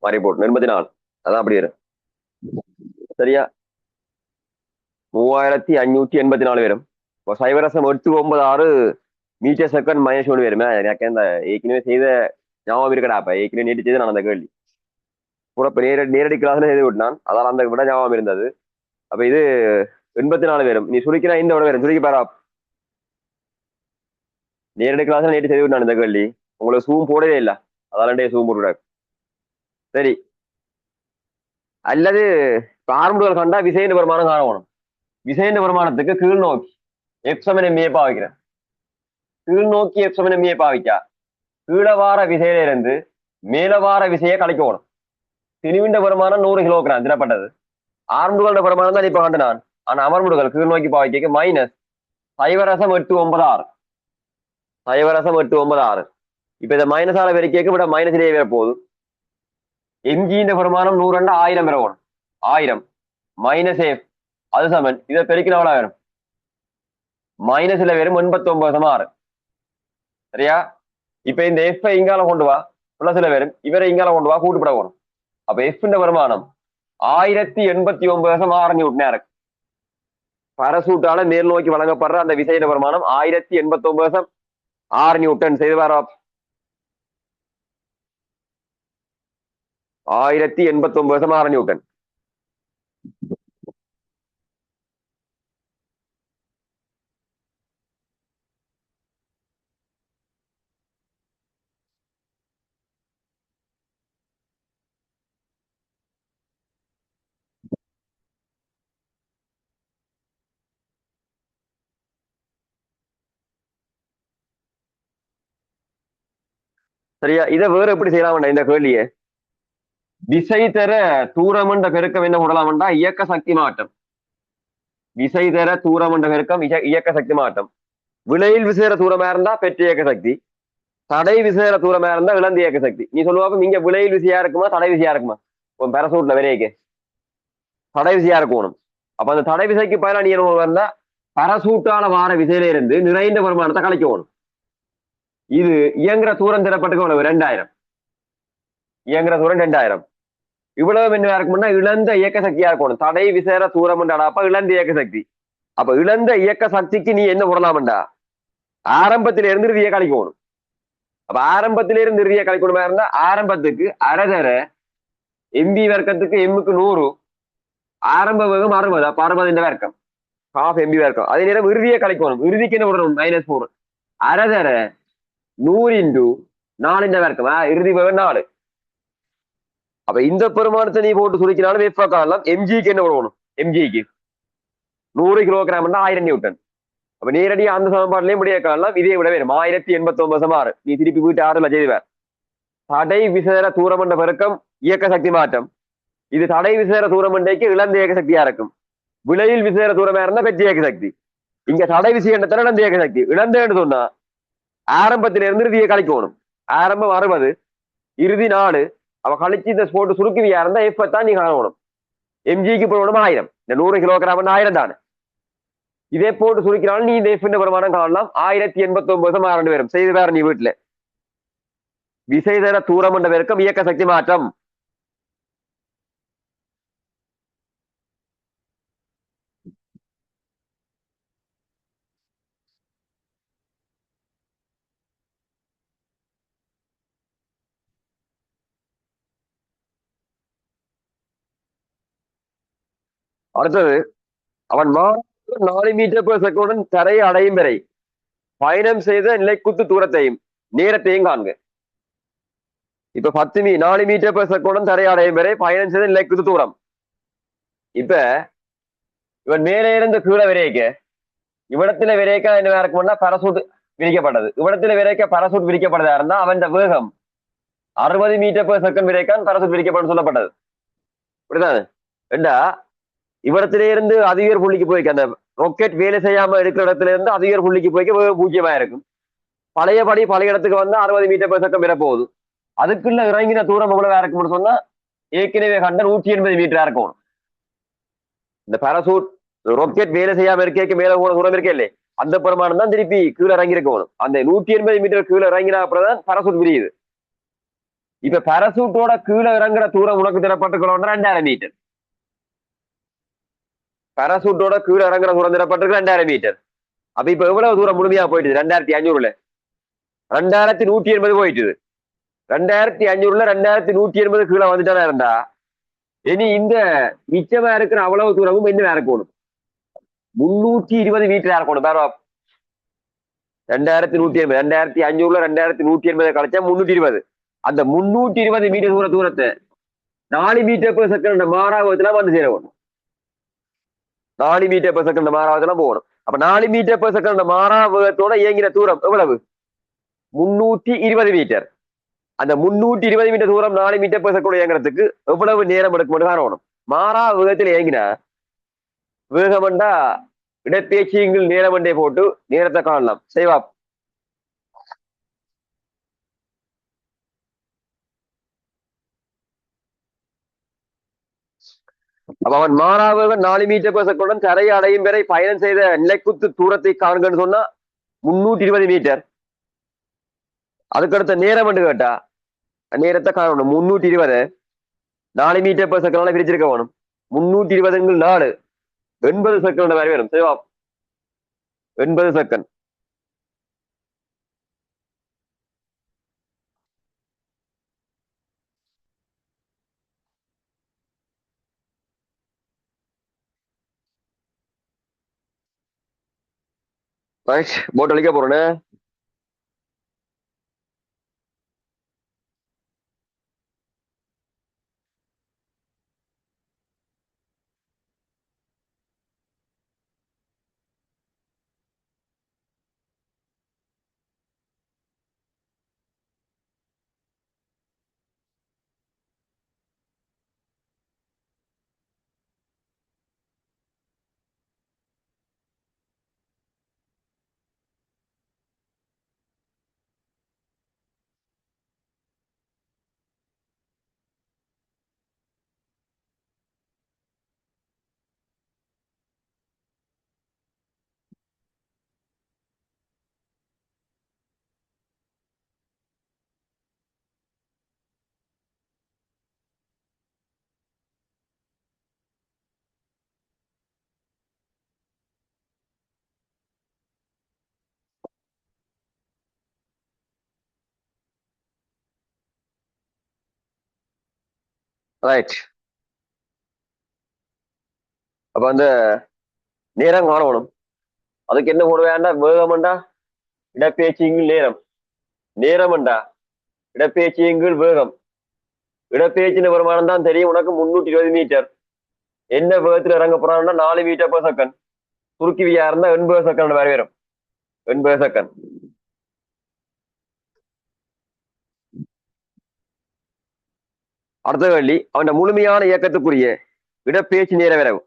மாறி போட்டு 84 அதான் அப்படி வரும். சரியா? 3584 வரும். இப்போ சைவரசம் 896 மீட்டர் செகண்ட் மைனஸ் 1 வருமே. எனக்கு இந்த ஏற்கனவே செய்த ஞாபகம் இருக்கடா. அப்ப ஏற்கனவே நேற்று செய்த நான் அந்த கேள்வி கூட இப்ப நேரடி கிளாஸ்ல செய்து விட்டான். அதால் அந்த விட ஞாபகம் இருந்தது. அப்ப இது 84 வரும். நீ சுருக்கினா இந்த விட வரும். சுருக்கி பாரா. நேரடி கிளாஸ்ல நேற்று செய்து விட்டான் இந்த கேள்வி. உங்களுக்கு சூம் போடவே இல்லை, அதாலே சூம் போட்டுவிடாது. சரி, அல்லது ஆரம்புகள் கண்டா விசையின் வருமானம் காணணும். விசையின் வருமானத்துக்கு கீழ் நோக்கி எஃப் சமன் எம்ஏ பாவிக்கிறேன். கீழ் நோக்கி எஃப் சமன் எம்ஏ பாவிக்கா கீழவார விசையில இருந்து மேலவார விசையை கழிக்கணும். திணிவிண்ட வருமானம் 100 கிலோகிராம் தினப்பட்டது. ஆரம்புகளோட வருமானம் தான் இப்ப கண்டு நான். ஆனா அமர்முடுகள் கீழ் நோக்கி பாவிக்க மைனஸ் சைவரசம் 896 சைவரசம் 896. இப்ப இந்த மைனஸ் ஆல வெறிக்க விட மைனஸ்லேயே வேற போகுது. எம்ஜியின் வருமானம் 100 1000 பெறணும். 1000 மைனஸ் எஃப் அது சமன் இதை பெருக்கினவளா வரும் மைனஸ்ல வெறும் 89.6. சரியா? இப்ப இந்த எஃப் இங்கால கொண்டு வா பிளஸ்ல வரும், இவரை இங்கால கொண்டு வா கூட்டுப்பட வரும். அப்ப எஃப் வருமானம் 1089.6 நியூட்டன் இருக்கு. பரசூட்டால மேல் நோக்கி வழங்கப்படுற அந்த விசையின வருமானம் 1089.6 நியூட்டன். செய்து வர 1089.6 நியூட்டன். சரியா? இதை வேற எப்படி செய்யலாம் இந்த கேள்வியை? விசை தர தூரம் என்ற பெருக்கம் என்ன போடலாம்டா? இயக்க சக்தி மாற்றம். விசை தர தூரம் என்ற பெருக்கம் இயக்க சக்தி மாற்றம். விளையில் விசேர தூரமா இருந்தா பெற்ற இயக்க சக்தி, தடை விசேர தூரமா இருந்தா இழந்த இயக்க சக்தி. நீ சொல்லுவாப்ப இங்க விளையில் விசையா இருக்குமா தடை விசையா இருக்குமா? உன் பெரசூட்ல விரைக்கு தடை விசையா இருக்கணும். அப்ப அந்த தடை விசைக்கு பதிலா நீ என்ன வந்தா பரசூட்டால வார விசையில இருந்து நிறைந்த வருமானத்தை கழிக்கணும். இது இயங்குற தூரம் தரப்பட்டுக்கு 2000. இயங்குற தூரம் 2000. இவ்வளவு என்ன இருக்கும்னா இழந்த இயக்க சக்தியா இருக்கணும். தடை விசேர தூரம் அப்ப இழந்த இயக்க சக்தி. அப்ப இழந்த இயக்க சக்திக்கு நீ என்ன போடலாம்டா? ஆரம்பத்தில இருந்து இறுதியை கழிக்கணும். அப்ப ஆரம்பத்தில இருந்து இறுதியை கழிக்கணுமா இருந்தா ஆரம்பத்துக்கு அரைதர எம்பி வர்க்கத்துக்கு எம்முக்கு 100, ஆரம்ப வேகம் 60. அப்ப 60 இந்த வர்க்கம் ஹாஃப் எம்பி வர்க்கம். அதே நேரம் இறுதியை கழிக்கணும். இறுதிக்கு என்ன போடணும்? -4. அரைதர 100 இன்டு 4 இந்த வர்க்கம். இறுதி வேகம் 4. அப்ப இந்த பெருமானத்தை நீ போட்டு சுருக்கினாலும் வெப்ப காலம் எம்ஜிக்கு என்ன போடணும்? எம்ஜிக்கு 100 கிலோகிராம் 1000 நியூட்டன். அப்ப நேரடியாக அந்த சமன்பாட்டிலையும் முடிய காணலாம். இதே விட வேணும் 1089 நீ திருப்பி வீட்டு 6ல செய்வார். தடை விசேர தூரம் என்ற பெருக்கம் இயக்க சக்தி மாற்றம். இது தடை விசேர தூரம் என்றைக்கு இழந்த இயக்க சக்தியா இருக்கும். விளையில் விசேர தூரமா இருந்தா பெற்ற இயக்க சக்தி. இங்க தடை விசையன்றதால இழந்த இயக்க சக்தி. இழந்தேன்னு சொன்னா ஆரம்பத்தில இருந்து இறுதியை கழிக்கணும். ஆரம்பம் 60, இறுதி 4. அவ கழிச்சு இந்த போட்டு சுருக்குவியா இருந்தா எப்பத்தான் நீ காணணும். எம்ஜிக்கு போடணும் 1000. இந்த 100 கிலோகிராம் 1000 தானே. இதே போட்டு சுருக்கினாலும் நீ இந்த எஃப் பிரமாணம் காணலாம். 1089 மாறண்டு வரும். செய்து வேற நீ வீட்டுல விசை தர தூரம் என்ற பெருக்கம் இயக்க சக்தி மாற்றம். அடுத்தது அவன் 4 மீட்டர் per செகண்ட் தரையை அடையும் வரை பயணம் செய்த நிலைக்குத்து தூரத்தையும் நேரத்தையும் காண்க. இப்ப 4 மீட்டர் per செகண்ட் தரையை அடையும் வரை பயணம் செய்த நிலைக்குத்து தூரம். இப்ப இவன் மேலே இருந்து கீழே விரைக்க இவ்விடத்துல விரைக்க என்ன இருக்கும்னா பரசூட் விரிக்கப்பட்டது. இவ்விடத்துல விரைக்க பரசூட் விரிக்கப்பட்டதா இருந்தா அவன் வேகம் 60 மீட்டர் per செகண்ட் விரைக்கான் பரசூட் விரிக்கப்படும் சொல்லப்பட்டது. இப்படிதான் ஏண்டா இவ்விடத்திலே இருந்து அதிகர் புள்ளிக்கு போய்க்க அந்த ராக்கெட் வேலை செய்யாம இருக்கிற இடத்துல இருந்து அதிகர் புள்ளிக்கு போய்க்க வேகம் 0 இருக்கும். பழையபடி பழைய இடத்துக்கு வந்து 60 மீட்டர் per செகண்ட் பெற போகுது. அதுக்குள்ள இறங்கின தூரம் எவ்வளவு இருக்கும்னு சொன்னா ஏற்கனவே கண்ட 180 மீட்டரா இருக்கும். இந்த பாராசூட் ராக்கெட் வேலை செய்யாம இருக்க மேல போன தூரம் இருக்கே இல்லையே அந்த பிரமாணம் தான் திருப்பி கீழே இறங்கி இருக்கணும். அந்த 180 மீட்டர் கீழே இறங்கினா அப்புறம் பாராசூட் விரியுது. இப்ப பாராசூட்டோட கீழே இறங்குற தூரம் உனக்கு தரப்பட்டுக்கணும் 2000 மீட்டர். பாராசூட்டோட கீழே இறங்குற தூரம் தரப்பட்டிருக்கு 2000 மீட்டர். அப்ப இப்ப எவ்வளவு தூரம் முழுமையா போயிட்டு 2500ல 2180 போயிட்டு 2500ல 2180 கீழே வந்துட்டானா இருந்தா இனி இந்த மிச்சமா இருக்கிற அவ்வளவு தூரமும் என்ன இருக்கணும்? 320 மீட்டர் இருக்கணும். பேரா 2180 2500ல 2180 கழிச்சா 320. அந்த 320 மீட்டர் தூரத்தை 4 மீட்டர் per செகண்ட் மாறாவதுல வந்து சேரணும். 4 மீட்டர் per செகண்ட் மாறாவதுல போகணும். அப்ப 4 மீட்டர் per செகண்ட் மாறாவதோட இயங்கின தூரம் எவ்வளவு? 320 மீட்டர். அந்த 320 மீட்டர் தூரம் 4 மீட்டர் per செகண்ட் இயங்குறதுக்கு எவ்வளவு நேரம் எடுக்கும் காணணும். மாறா வேகத்தில் இயங்கின வேகமண்டா இடப்பேச்சியங்கள் நேரமண்டே போட்டு நேரத்தை காணலாம். செய்வா அப்ப அவன் மாறாக 4 மீட்டர் per செகண்ட் கரையை அடையும் வரை பயணம் செய்த நிலைக்குத்து தூரத்தை காண்கன்னு சொன்னா 320 மீட்டர். அதுக்கடுத்த நேரம் என்று கேட்டா நேரத்தை காணணும். 320 4 மீட்டர் per செகண்ட் பிரிச்சிருக்க வேணும். 320 4 80 செகண்ட் மாதிரி வரும். செய்வா 80 செகண்ட். ரைட் போட் அழிக்க போறேன்னு ரைட். அப்ப அந்த நேரம் காணணும். அதுக்கு என்ன போட வேண்டாம், வேகம்ண்டா இடப்பெயர்ச்சியின் நேரம். நேரம்ண்டா இடப்பெயர்ச்சியின் வேகம். இடப்பெயர்ச்சியின் வருமானம் தான் தெரியும் உனக்கு, 320 மீட்டர். என்ன வேகத்துல இறங்க போறான்னா 4 மீட்டர் per செகண்ட். துருக்கி வியா இருந்தா 80 செகண்ட் வேற வரும். 80 செகண்ட். அடுத்த கேள்வி, அவன் முழுமையான இயக்கத்துக்குரிய இடப்பெயர்ச்சி நேர விரைவு.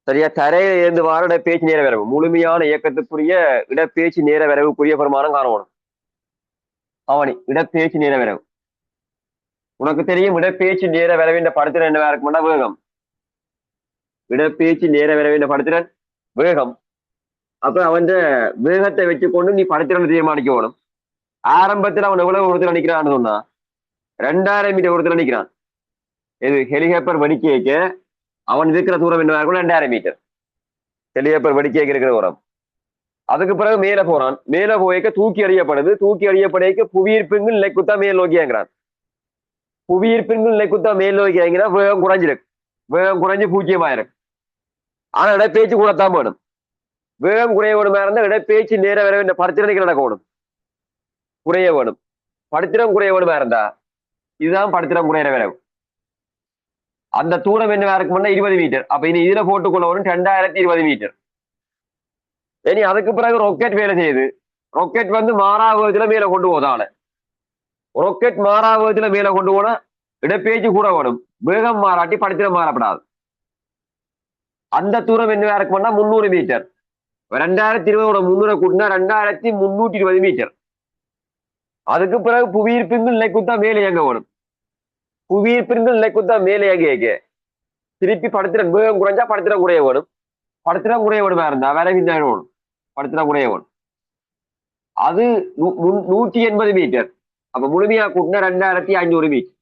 சரியா, தரையில இருந்து வார இடப்பெயர்ச்சி நேர விரைவு. முழுமையான இயக்கத்துக்குரிய இடப்பெயர்ச்சி நேர விரைவுக்குரிய பெருமானம் காணணும். அவனி இடப்பெயர்ச்சி நேர விரைவு. உனக்கு தெரியும் இடப்பெயர்ச்சி நேர விரைவின் படத்திறன் என்ன இருக்கும்னா வேகம். இடப்பெயர்ச்சி நேர விரைவின் படத்திறன் வேகம். அப்ப அவன் வேகத்தை வச்சுக்கொண்டு நீ படத்திறன் தீர்மானிக்கணும். ஆரம்பத்தில் அவன் எவ்வளவு தூரத்தில் நிற்கிறான்னு சொன்னா 2000 மீட்டர் தூரத்தில் நிற்கிறான். இது ஹெலிகாப்டர் வெடிக்க அவன் இருக்கிற தூரம் என்ன இருக்கும், 2000 மீட்டர். ஹெலிகாப்டர் வெடிக்க இருக்கிற தூரம். அதுக்கு பிறகு மேல போறான். மேல போய்க்க தூக்கி அறியப்படுது. தூக்கி அறியப்படைக்க புவியீர்ப்புங்கள் நிலைக்குத்தா மேல் நோக்கியாங்கிறான். புவியீர்ப்புங்கள் நிலைக்குத்தா மேல் நோக்கியாங்கினா வேகம் குறைஞ்சிருக்கு. வேகம் குறைஞ்சு 0 ஆனா இடப்பெயர்ச்சி கூடத்தான் வேணும். வேகம் குறைய வேணுமா இருந்தா இடப்பெயர்ச்சி நேர வர வேண்டிய பரித்திரனைக்கு நடக்கணும். குறைய வேணும். படுத்திரம் குறைய வேணுமா இருந்தா இதுதான் படுத்திரம் குறையிற விரைவு. அந்த தூரம் என்ன இருக்கும்னா 20 மீட்டர். அப்ப இனி இதுல போட்டுக்கொள்ள வரும் 2020 மீட்டர். இனி அதுக்கு பிறகு ராக்கெட் வேலை செய்யுது. ராக்கெட் மாறாவதுல மேல கொண்டு போதால. ராக்கெட் மாறாவதுல மேல கொண்டு போனா இடப்பெயர்ச்சி கூட வேணும். வேகம் மாறாட்டி படுத்திரம் மாறப்படாது. அந்த தூரம் என்ன இருக்கும்னா 300 மீட்டர். 2020 300 கூட்டினா 2320 மீட்டர். அதுக்கு பிறகு புவியீர்ப்புங்கள் நிலைக்குத்தா மேலே இயங்க வேணும். புவியீர்ப்புங்கள் நிலைக்குத்தா மேலே இயங்க திருப்பி படுத்திரம் வேகம் குறைஞ்சா படுத்திரம் குறைய வேணும். படுத்திரம் குறைய வேணுமா இருந்தா விரைவின் வேணும். படுத்திரம் குறைய வேணும். அது 180 மீட்டர். அப்ப முழுமையா கூட்டினா 2500 மீட்டர்.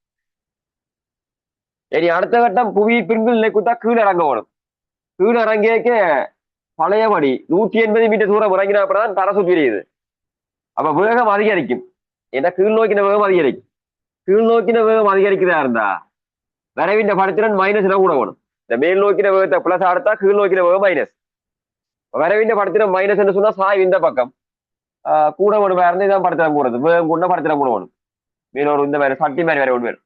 இனி அடுத்த கட்டம் புவியீர்ப்புங்கள் நிலைக்குத்தா கீழே இறங்க வேணும். கீழே இறங்கிய பழையபடி 180 மீட்டர் தூரம் இறங்கினா அப்புறம் தரசு பிரியுது. அப்ப வேகம் அதிகரிக்கும். ஏன்னா கீழ் நோக்கின வேகம் அதிகரிக்கும். கீழ் நோக்கின வேகம் அதிகரிக்கிறதா இருந்தா விரைவின் படுத்திறன் மைனஸ்ல கூட வேணும். இந்த மேல் நோக்கின வேகத்தை பிளஸ் ஆடுத்தா கீழ் நோக்கின வேகம் மைனஸ். விரைவின் படுத்திறன் மைனஸ் சொன்னா சாய் இந்த பக்கம் கூட வேணும். வேற இதான் படுத்திறம் கூடாது. வேகம் கூட படுத்திறம் கூட வேணும். மேலோடு இந்த மாதிரி சட்டி மாதிரி வேற ஒன்று வேணும்.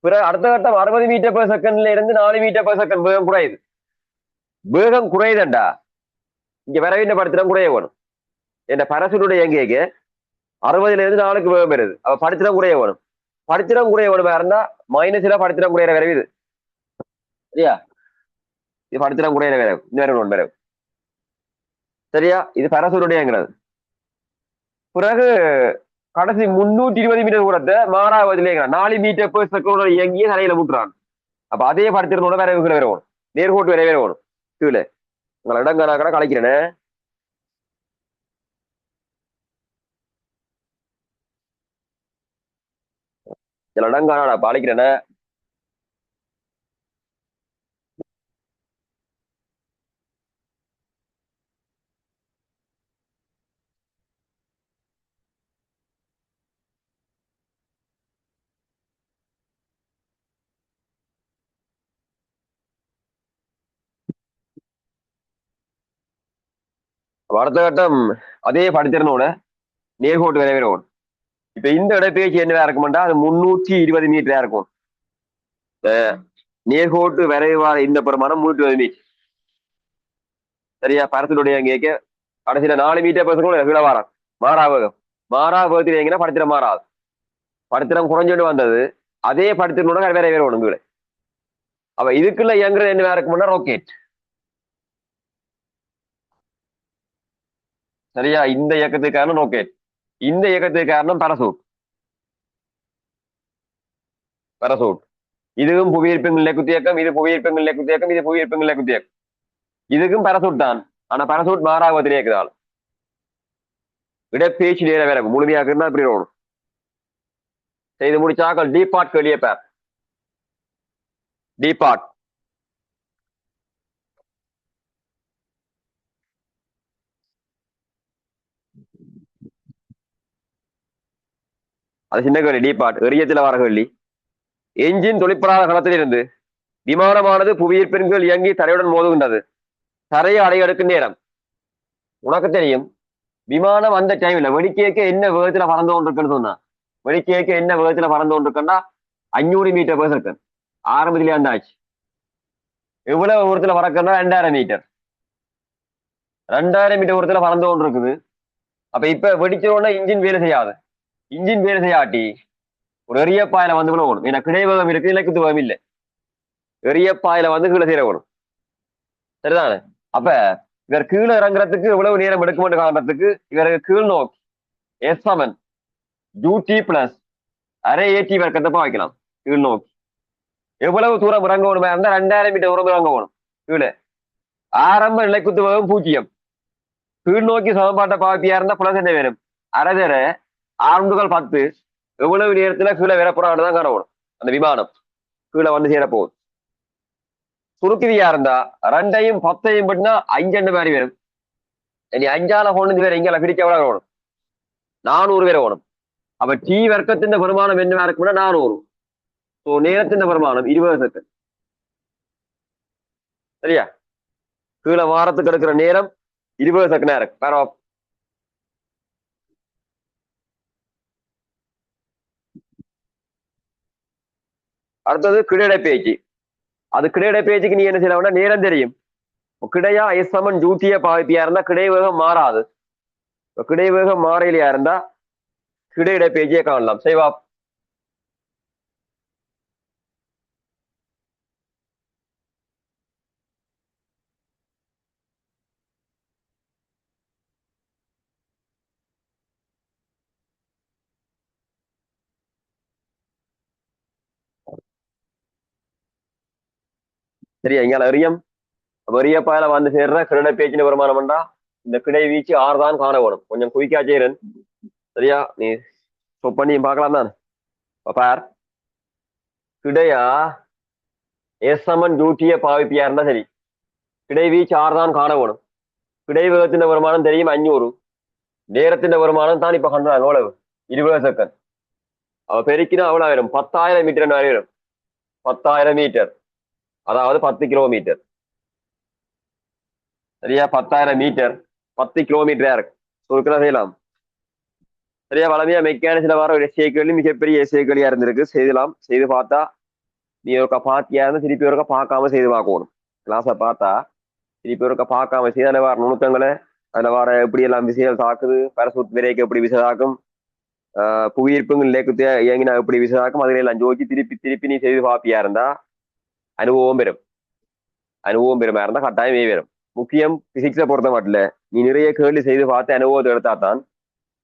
பிறகு அடுத்த கட்டம் 60 மீட்டர்/செகண்ட்ல இருந்து 4 மீட்டர்/செகண்ட் வேகம் குறையுது. வேகம் குறையுதுண்டா இங்க விரைவின் படுத்திறம் குறைய வேணும். என் பரசுடைய எங்கேக்கு 60ல இருந்து 4க்கு வேகம் வருது. அப்ப படுத்திரம் குறைய வேணும். படுத்திரம் குறைய வேணுமா இருந்தா மைனஸ்ல படுத்திரம் குறையிற விரைவு இது. சரியா, இது படுத்திரம் குறையிற விரைவு. இந்த விரைவு விரைவு. சரியா, இது பரசுடையங்கிறது. பிறகு கடைசி 320 மீட்டர் தூரத்தை மாறாவதுல 4 மீட்டர்/செகண்ட் இயங்கிய தலையில விட்டுறான். அப்ப அதே படுத்திரனோட விரைவுகளை வரணும். நேர்கோட்டு விரைவே வேணும். கீழே உங்களை இடங்கானா கூட கலைக்கிறேன்னு சில இடங்கானா பாலிக்கிறேன்னு. அடுத்த கட்டம் அதே படுத்திறனோட நேர்கோட்டு விரைவே வேணும். இப்ப இந்த இடப்பெயர்ச்சி என்னவா இருக்கும்டா அது 320 மீட்டரா இருக்கும். நேர்கோட்டு விரைவான இந்த பெருமானம் 320 மீட்டர். சரியா, பரத்தினுடைய கேட்க கடைசியில 4 மீட்டர்/செகண்ட் கீழே வாரம். மாறாவகம் மாறாவகத்தில் எங்கன்னா படுத்திரம் மாறாது. படுத்திரம் குறைஞ்சுட்டு வந்தது. அதே படுத்தினோட வேற வேற ஒண்ணு கீழே. அப்ப இதுக்குள்ள இயங்குறது என்ன இருக்கும்னா ராக்கெட். சரியா, இந்த இயக்கத்துக்கு காரணம் ராக்கெட். இந்த இயக்கத்துக்கு காரணம் பரசூட். பரசூட் இதுவும் புவியீர்ப்புங்கள் நிலைக்குத்து இயக்கம். இது புவியீர்ப்புங்கள் நிலைக்குத்து இயக்கம். இது புவியீர்ப்புங்கள் நிலைக்குத்து இயக்கம். இதுக்கும் பரசூட் தான். ஆனா பரசூட் மாறாவகத்தில் இயக்குதால் இடப்பெயர்ச்சி நேர வேற முழுமையாக்குன்னா இப்படி வரும். செய்து முடிச்சாக்கள் டீபார்ட் வெளியே பேர். டீபார்ட் அது சின்ன கேள்வி. டீபார்ட் எரியத்துல வர கேள்வி. என்ஜின் தொழிற்படாத களத்தில் இருந்து விமானமானது புவியீர்ப்பின் கீழ் இயங்கி தரையுடன் மோதுகின்றது. தரையை அடையெடுக்கும் நேரம். உனக்கு தெரியும் விமானம் அந்த டைம்ல வெடிக்கேக்க என்ன வேகத்துல பறந்து கொண்டிருக்குன்னு சொன்னா, வெடிக்கேக்க என்ன வேகத்துல பறந்து கொண்டிருக்குன்னா 500 மீட்டர் per second. ஆரம்பத்திலே வந்தாச்சு. எவ்வளவு தூரத்துல பறக்குன்னா 2000 மீட்டர். 2000 மீட்டர் தூரத்துல பறந்து கொண்டு இருக்குது. அப்ப இப்ப வெடிச்ச உடனே இன்ஜின் வேலை செய்யாது. இன்ஜின் வேலை செய்யாட்டி ஒரு எரிய பாயில வந்து கூட ஓடும். ஏன்னா கிடைவேகம் இருக்கு, இலக்குத்து வேகம் இல்லை. எரிய பாயில வந்து கீழே சேர ஓடும். சரிதானே? அப்ப இவர் கீழே இறங்குறதுக்கு எவ்வளவு நேரம் எடுக்கும் காரணத்துக்கு இவருக்கு கீழ் நோக்கி எஸ் சமன் யூடி பிளஸ் அரை ஏடி வர்க்கத்தை வைக்கலாம். கீழ் நோக்கி எவ்வளவு தூரம் இறங்கணுமா இருந்தா 2000 மீட்டர் தூரம் இறங்கணும். கீழே ஆரம்ப நிலைக்குத்து வேகம் 0. கீழ் நோக்கி சமன்பாட்டை பாவிப்பியா இருந்தா புலஸ் என்ன வேணும்? அரை தர 610 எவ்வளவு நேரத்துல கீழே வரப்போறான்னு தான் காணணும். அந்த விமானம் கீழே வந்து சேரப்போகுது. சுருக்குவியா இருந்தா 2ஐயும் 10ஐயும் பட்டினா 5 மாதிரி வரும். இனி 5ஆல கொண்டு பேர் எங்கால பிடிக்க எவ்வளவு வேணும்? 400 பேர் வேணும். அப்ப டி வர்க்கத்தின் பெருமானம் என்ன இருக்கும்னா 400. ஸோ நேரத்தின் பெருமானம் 20 செகண்ட். சரியா? கீழே வாரத்துக்கு எடுக்கிற நேரம் 20 செகண்ட் இருக்கு. வேற அடுத்தது கிடைடை பேச்சு. அது கிடைடை பேச்சுக்கு நீ என்ன செய்யலாம்? நேரம் தெரியும். கிடையா எஸ் சமன் ஜூட்டிய பாவிப்பியா இருந்தா கிடை வேகம் மாறாது. கிடை வேகம் மாறையிலையா இருந்தா கிடையிட பேச்சியை காணலாம். செய்வா. சரியா? இங்க அறியம் வரிய பாயில வந்து சேர்ற கிடை பேச்சின் வருமானம்டா இந்த கிடை வீச்சு 6 தான் காண வேணும். கொஞ்சம் குயிக்கா செய்யறேன். சரியா? நீ ஸ்டாப் பண்ணி பார்க்கலாம் தான். பார் கிடையா எஸ் சமன் ஜூட்டிய பாவிப்பியா இருந்தா சரி. கிடை வீச்சு 6 தான் காண வேணும். கிடை வேகத்தின் வருமானம் தெரியும் 500. நேரத்தின் வருமானம் தான் இப்ப கண்டாங்க எவ்வளவு? 20 செகண்ட். அவ பெருக்கினா அவ்வளவு ஆயிரும். 10,000 மீட்டர் ஆயிரும். 10,000 மீட்டர் அதாவது 10 கிலோமீட்டர். சரியா? 10,000 மீட்டர் 10 கிலோமீட்டரா இருக்கு. சுருக்கா செய்யலாம். சரியா? வளமையா மெக்கானிக்ஸ்ல வர ஒரு எஸ்ஏக்கள் மிகப்பெரிய எஸ்ஏக்களியா இருந்திருக்கு. செய்யலாம். செய்து பார்த்தா நீ ஒருக்கா பாத்தியா இருந்தா திருப்பி ஒருக்கா பார்க்காம செய்து பார்க்கணும். கிளாஸை பார்த்தா திருப்பி ஒருக்கா பார்க்காம செய்து அதில் வர நுணுக்கங்களை அதில் வர எப்படி எல்லாம் விசைகள் தாக்குது, பரசுத் விரைக்கு எப்படி விசை தாக்கும், புவியீர்ப்புங்கள் லேக்குத்தே இயங்கினா எப்படி விசை தாக்கும், அதில் எல்லாம் ஜோக்கி திருப்பி திருப்பி நீ செய்து பார்ப்பியா இருந்தா அனுபவம் பெறும். அனுபவம் பெருமா இருந்தா கட்டாயமே வரும். முக்கியம் பிசிக்ஸை பொறுத்த மட்டும் நீ நிறைய கேள்வி செய்து பார்த்து அனுபவத்தை எடுத்தா தான்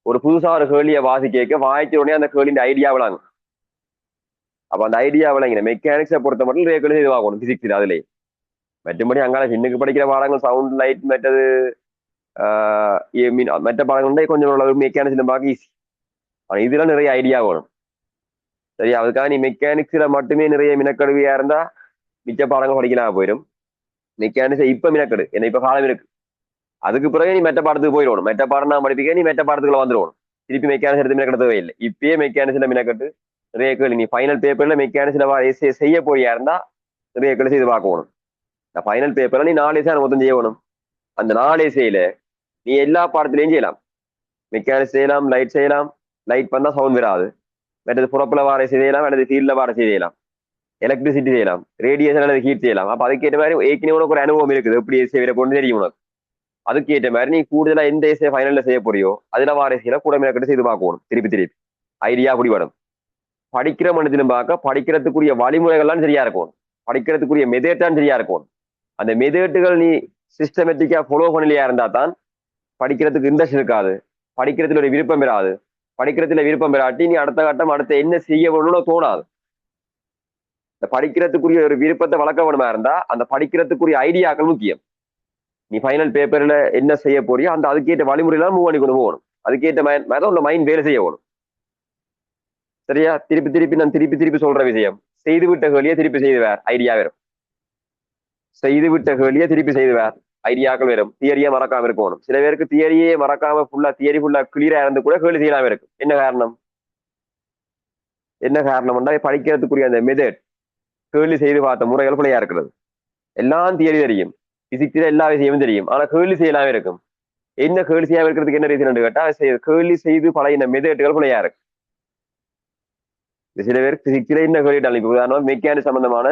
ஒரு புதுசா ஒரு கேள்வியை வாசி கேட்க வாய்ச்ச உடனே அந்த கேள்வியின் ஐடியா விளாங்க. அப்ப அந்த ஐடியா விளங்கின மெக்கானிக்ஸை பொறுத்த மட்டும் நிறைய கேள்வி செய்து பார்க்கணும் பிசிக்ஸ். அதுலேயே மற்றபடி அங்கால சின்னுக்கு படிக்கிற பாடங்கள் சவுண்ட் லைட் மற்றது மற்ற பாடங்கள் கொஞ்சம் ஓரளவு மெக்கானிக்ஸ்ல பார்க்க ஈஸி. ஆனா இதெல்லாம் நிறைய ஐடியா வேணும். சரி? அதுக்காக நீ மெக்கானிக்ஸ்ல மட்டுமே நிறைய மினக்கடுவியா இருந்தா மிச்ச பாடங்கள் படிக்கலாம் போயிடும். மெக்கானிக்ஸ் இப்ப மினக்கடு என்ன இப்ப காலம் இருக்கு. அதுக்கு பிறகு நீ மெட்ட பாடத்துக்கு போயிடணும். மெட்ட பாடம் நான் படிப்பிக்க நீ மெட்ட பாடத்துக்குள்ள வந்துடணும். திருப்பி மெக்கானிக்ஸ் எடுத்து மினக்கட தேவையில்லை. இப்பயே மெக்கானிக்ஸ்ல மினக்கட்டு நிறைய கேள்வி நீ ஃபைனல் பேப்பர்ல மெக்கானிக்ஸ்ல செய்ய போறியா இருந்தா நிறைய கேள்வி செய்து பார்க்கணும். இந்த ஃபைனல் பேப்பர்ல நீ 4 எஸ்ஸா மொத்தம் செய்யணும். அந்த 4 எஸ்ஸையில நீ எல்லா பாடத்திலையும் செய்யலாம். மெக்கானிக்ஸ் செய்யலாம், லைட் செய்யலாம். லைட் பண்ணா சவுண்ட் வராது. மற்றது புறப்புல வார செய்யலாம், அல்லது ஃபீல்ட்ல வார செய்யலாம். எலக்ட்ரிசிட்டி செய்யலாம், ரேடியேஷன் அல்லது ஹீட் செய்யலாம். அப்ப அதுக்கேற்ற மாதிரி ஏற்கனவே உனக்கு ஒரு அனுபவம் இருக்குது. எப்படி எஸ்ஏ விட போன்னு தெரியும் உனக்கு. அதுக்கேற்ற மாதிரி நீ கூடுதலா எந்த எஸ்ஏ ஃபைனல்ல செய்ய போறியோ அதுல வார எஸ்ஏல கூட மினக்கட்டு செய்து பார்க்கணும். திருப்பி திருப்பி ஐடியா அப்படி வரும். படிக்கிற மனத்திலும் பார்க்க படிக்கிறதுக்குரிய வழிமுறைகள்லாம் சரியா இருக்கும். படிக்கிறதுக்குரிய மெதேட்டான் சரியா இருக்கும். அந்த மெதேட்டுகள் நீ சிஸ்டமேட்டிக்கா ஃபாலோ பண்ணலையா இருந்தா தான் படிக்கிறதுக்கு இன்ட்ரெஸ்ட் இருக்காது. படிக்கிறதுல ஒரு விருப்பம் பெறாது. படிக்கிறதுல விருப்பம் பெறாட்டி நீ அடுத்த கட்டம் அடுத்த என்ன செய்ய வேணும்னு தோணாது. இந்த படிக்கிறதுக்குரிய ஒரு விருப்பத்தை வளர்க்க வேணுமா இருந்தா அந்த படிக்கிறதுக்குரிய ஐடியாக்கள் முக்கியம். நீ ஃபைனல் பேப்பர்ல என்ன செய்ய போறியோ அந்த அதுக்கேற்ற வழிமுறையெல்லாம் மூவ் பண்ணி கொண்டு போகணும். அதுக்கேற்ற மாதிரி உள்ள மைண்ட் வேலை செய்ய வேணும். சரியா? திருப்பி திருப்பி நான் திருப்பி சொல்ற விஷயம் செய்து விட்ட கேள்வியை திருப்பி செய்துவார் ஐடியா வரும். செய்து விட்ட கேள்வியை திருப்பி செய்துவார் ஐடியாக்கள் வரும். தியரியே மறக்காம இருக்கணும். சில பேருக்கு தியரியே மறக்காம ஃபுல்லா தியரி ஃபுல்லா கிளியரா இருந்து கூட கேள்வி செய்யலாம இருக்கும். என்ன காரணம்? என்ன காரணம்னா படிக்கிறதுக்குரிய அந்த மெதட் கேள்வி செய்து பார்த்த முறைகள் பிள்ளையா இருக்கிறது. எல்லாம் தியரி தெரியும், பிசிக்ஸ்ல எல்லா விஷயமும் தெரியும், ஆனா கேள்வி செய்யலாமே இருக்கும். என்ன கேள்வி செய்யாம இருக்கிறதுக்கு என்ன ரீசன் கேட்டா கேள்வி செய்து பழைய மெதேட்டுகள் பிள்ளையா இருக்கு. சில பேர் பிசிக்ஸ்ல என்ன கேள்விட்டாலும் இப்ப உதாரணம் மெக்கானிக் சம்பந்தமான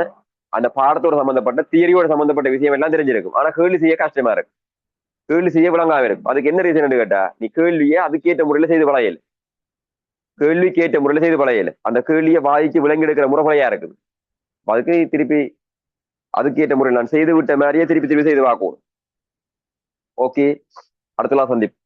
அந்த பாடத்தோட சம்பந்தப்பட்ட தியரியோட சம்பந்தப்பட்ட விஷயம் எல்லாம் தெரிஞ்சிருக்கும், ஆனா கேள்வி செய்ய கஷ்டமா இருக்கு, கேள்வி செய்ய விளங்காம இருக்கும். அதுக்கு என்ன ரீசன் கேட்டா நீ கேள்வியை அதுக்கேற்ற முறையில செய்து பழையல், கேள்விக்கேற்ற முறையில செய்து பழையல், அந்த கேள்வியை வாய்க்கு விளங்கி எடுக்கிற முறை பழையா இருக்குது. அதுக்கு திருப்பி அதுக்கேற்ற முறையில் நான் செய்து விட்ட மாதிரியே திருப்பி திருப்பி செய்து பார்க்கணும். ஓகே, அடுத்தலாம் சந்திப்பு.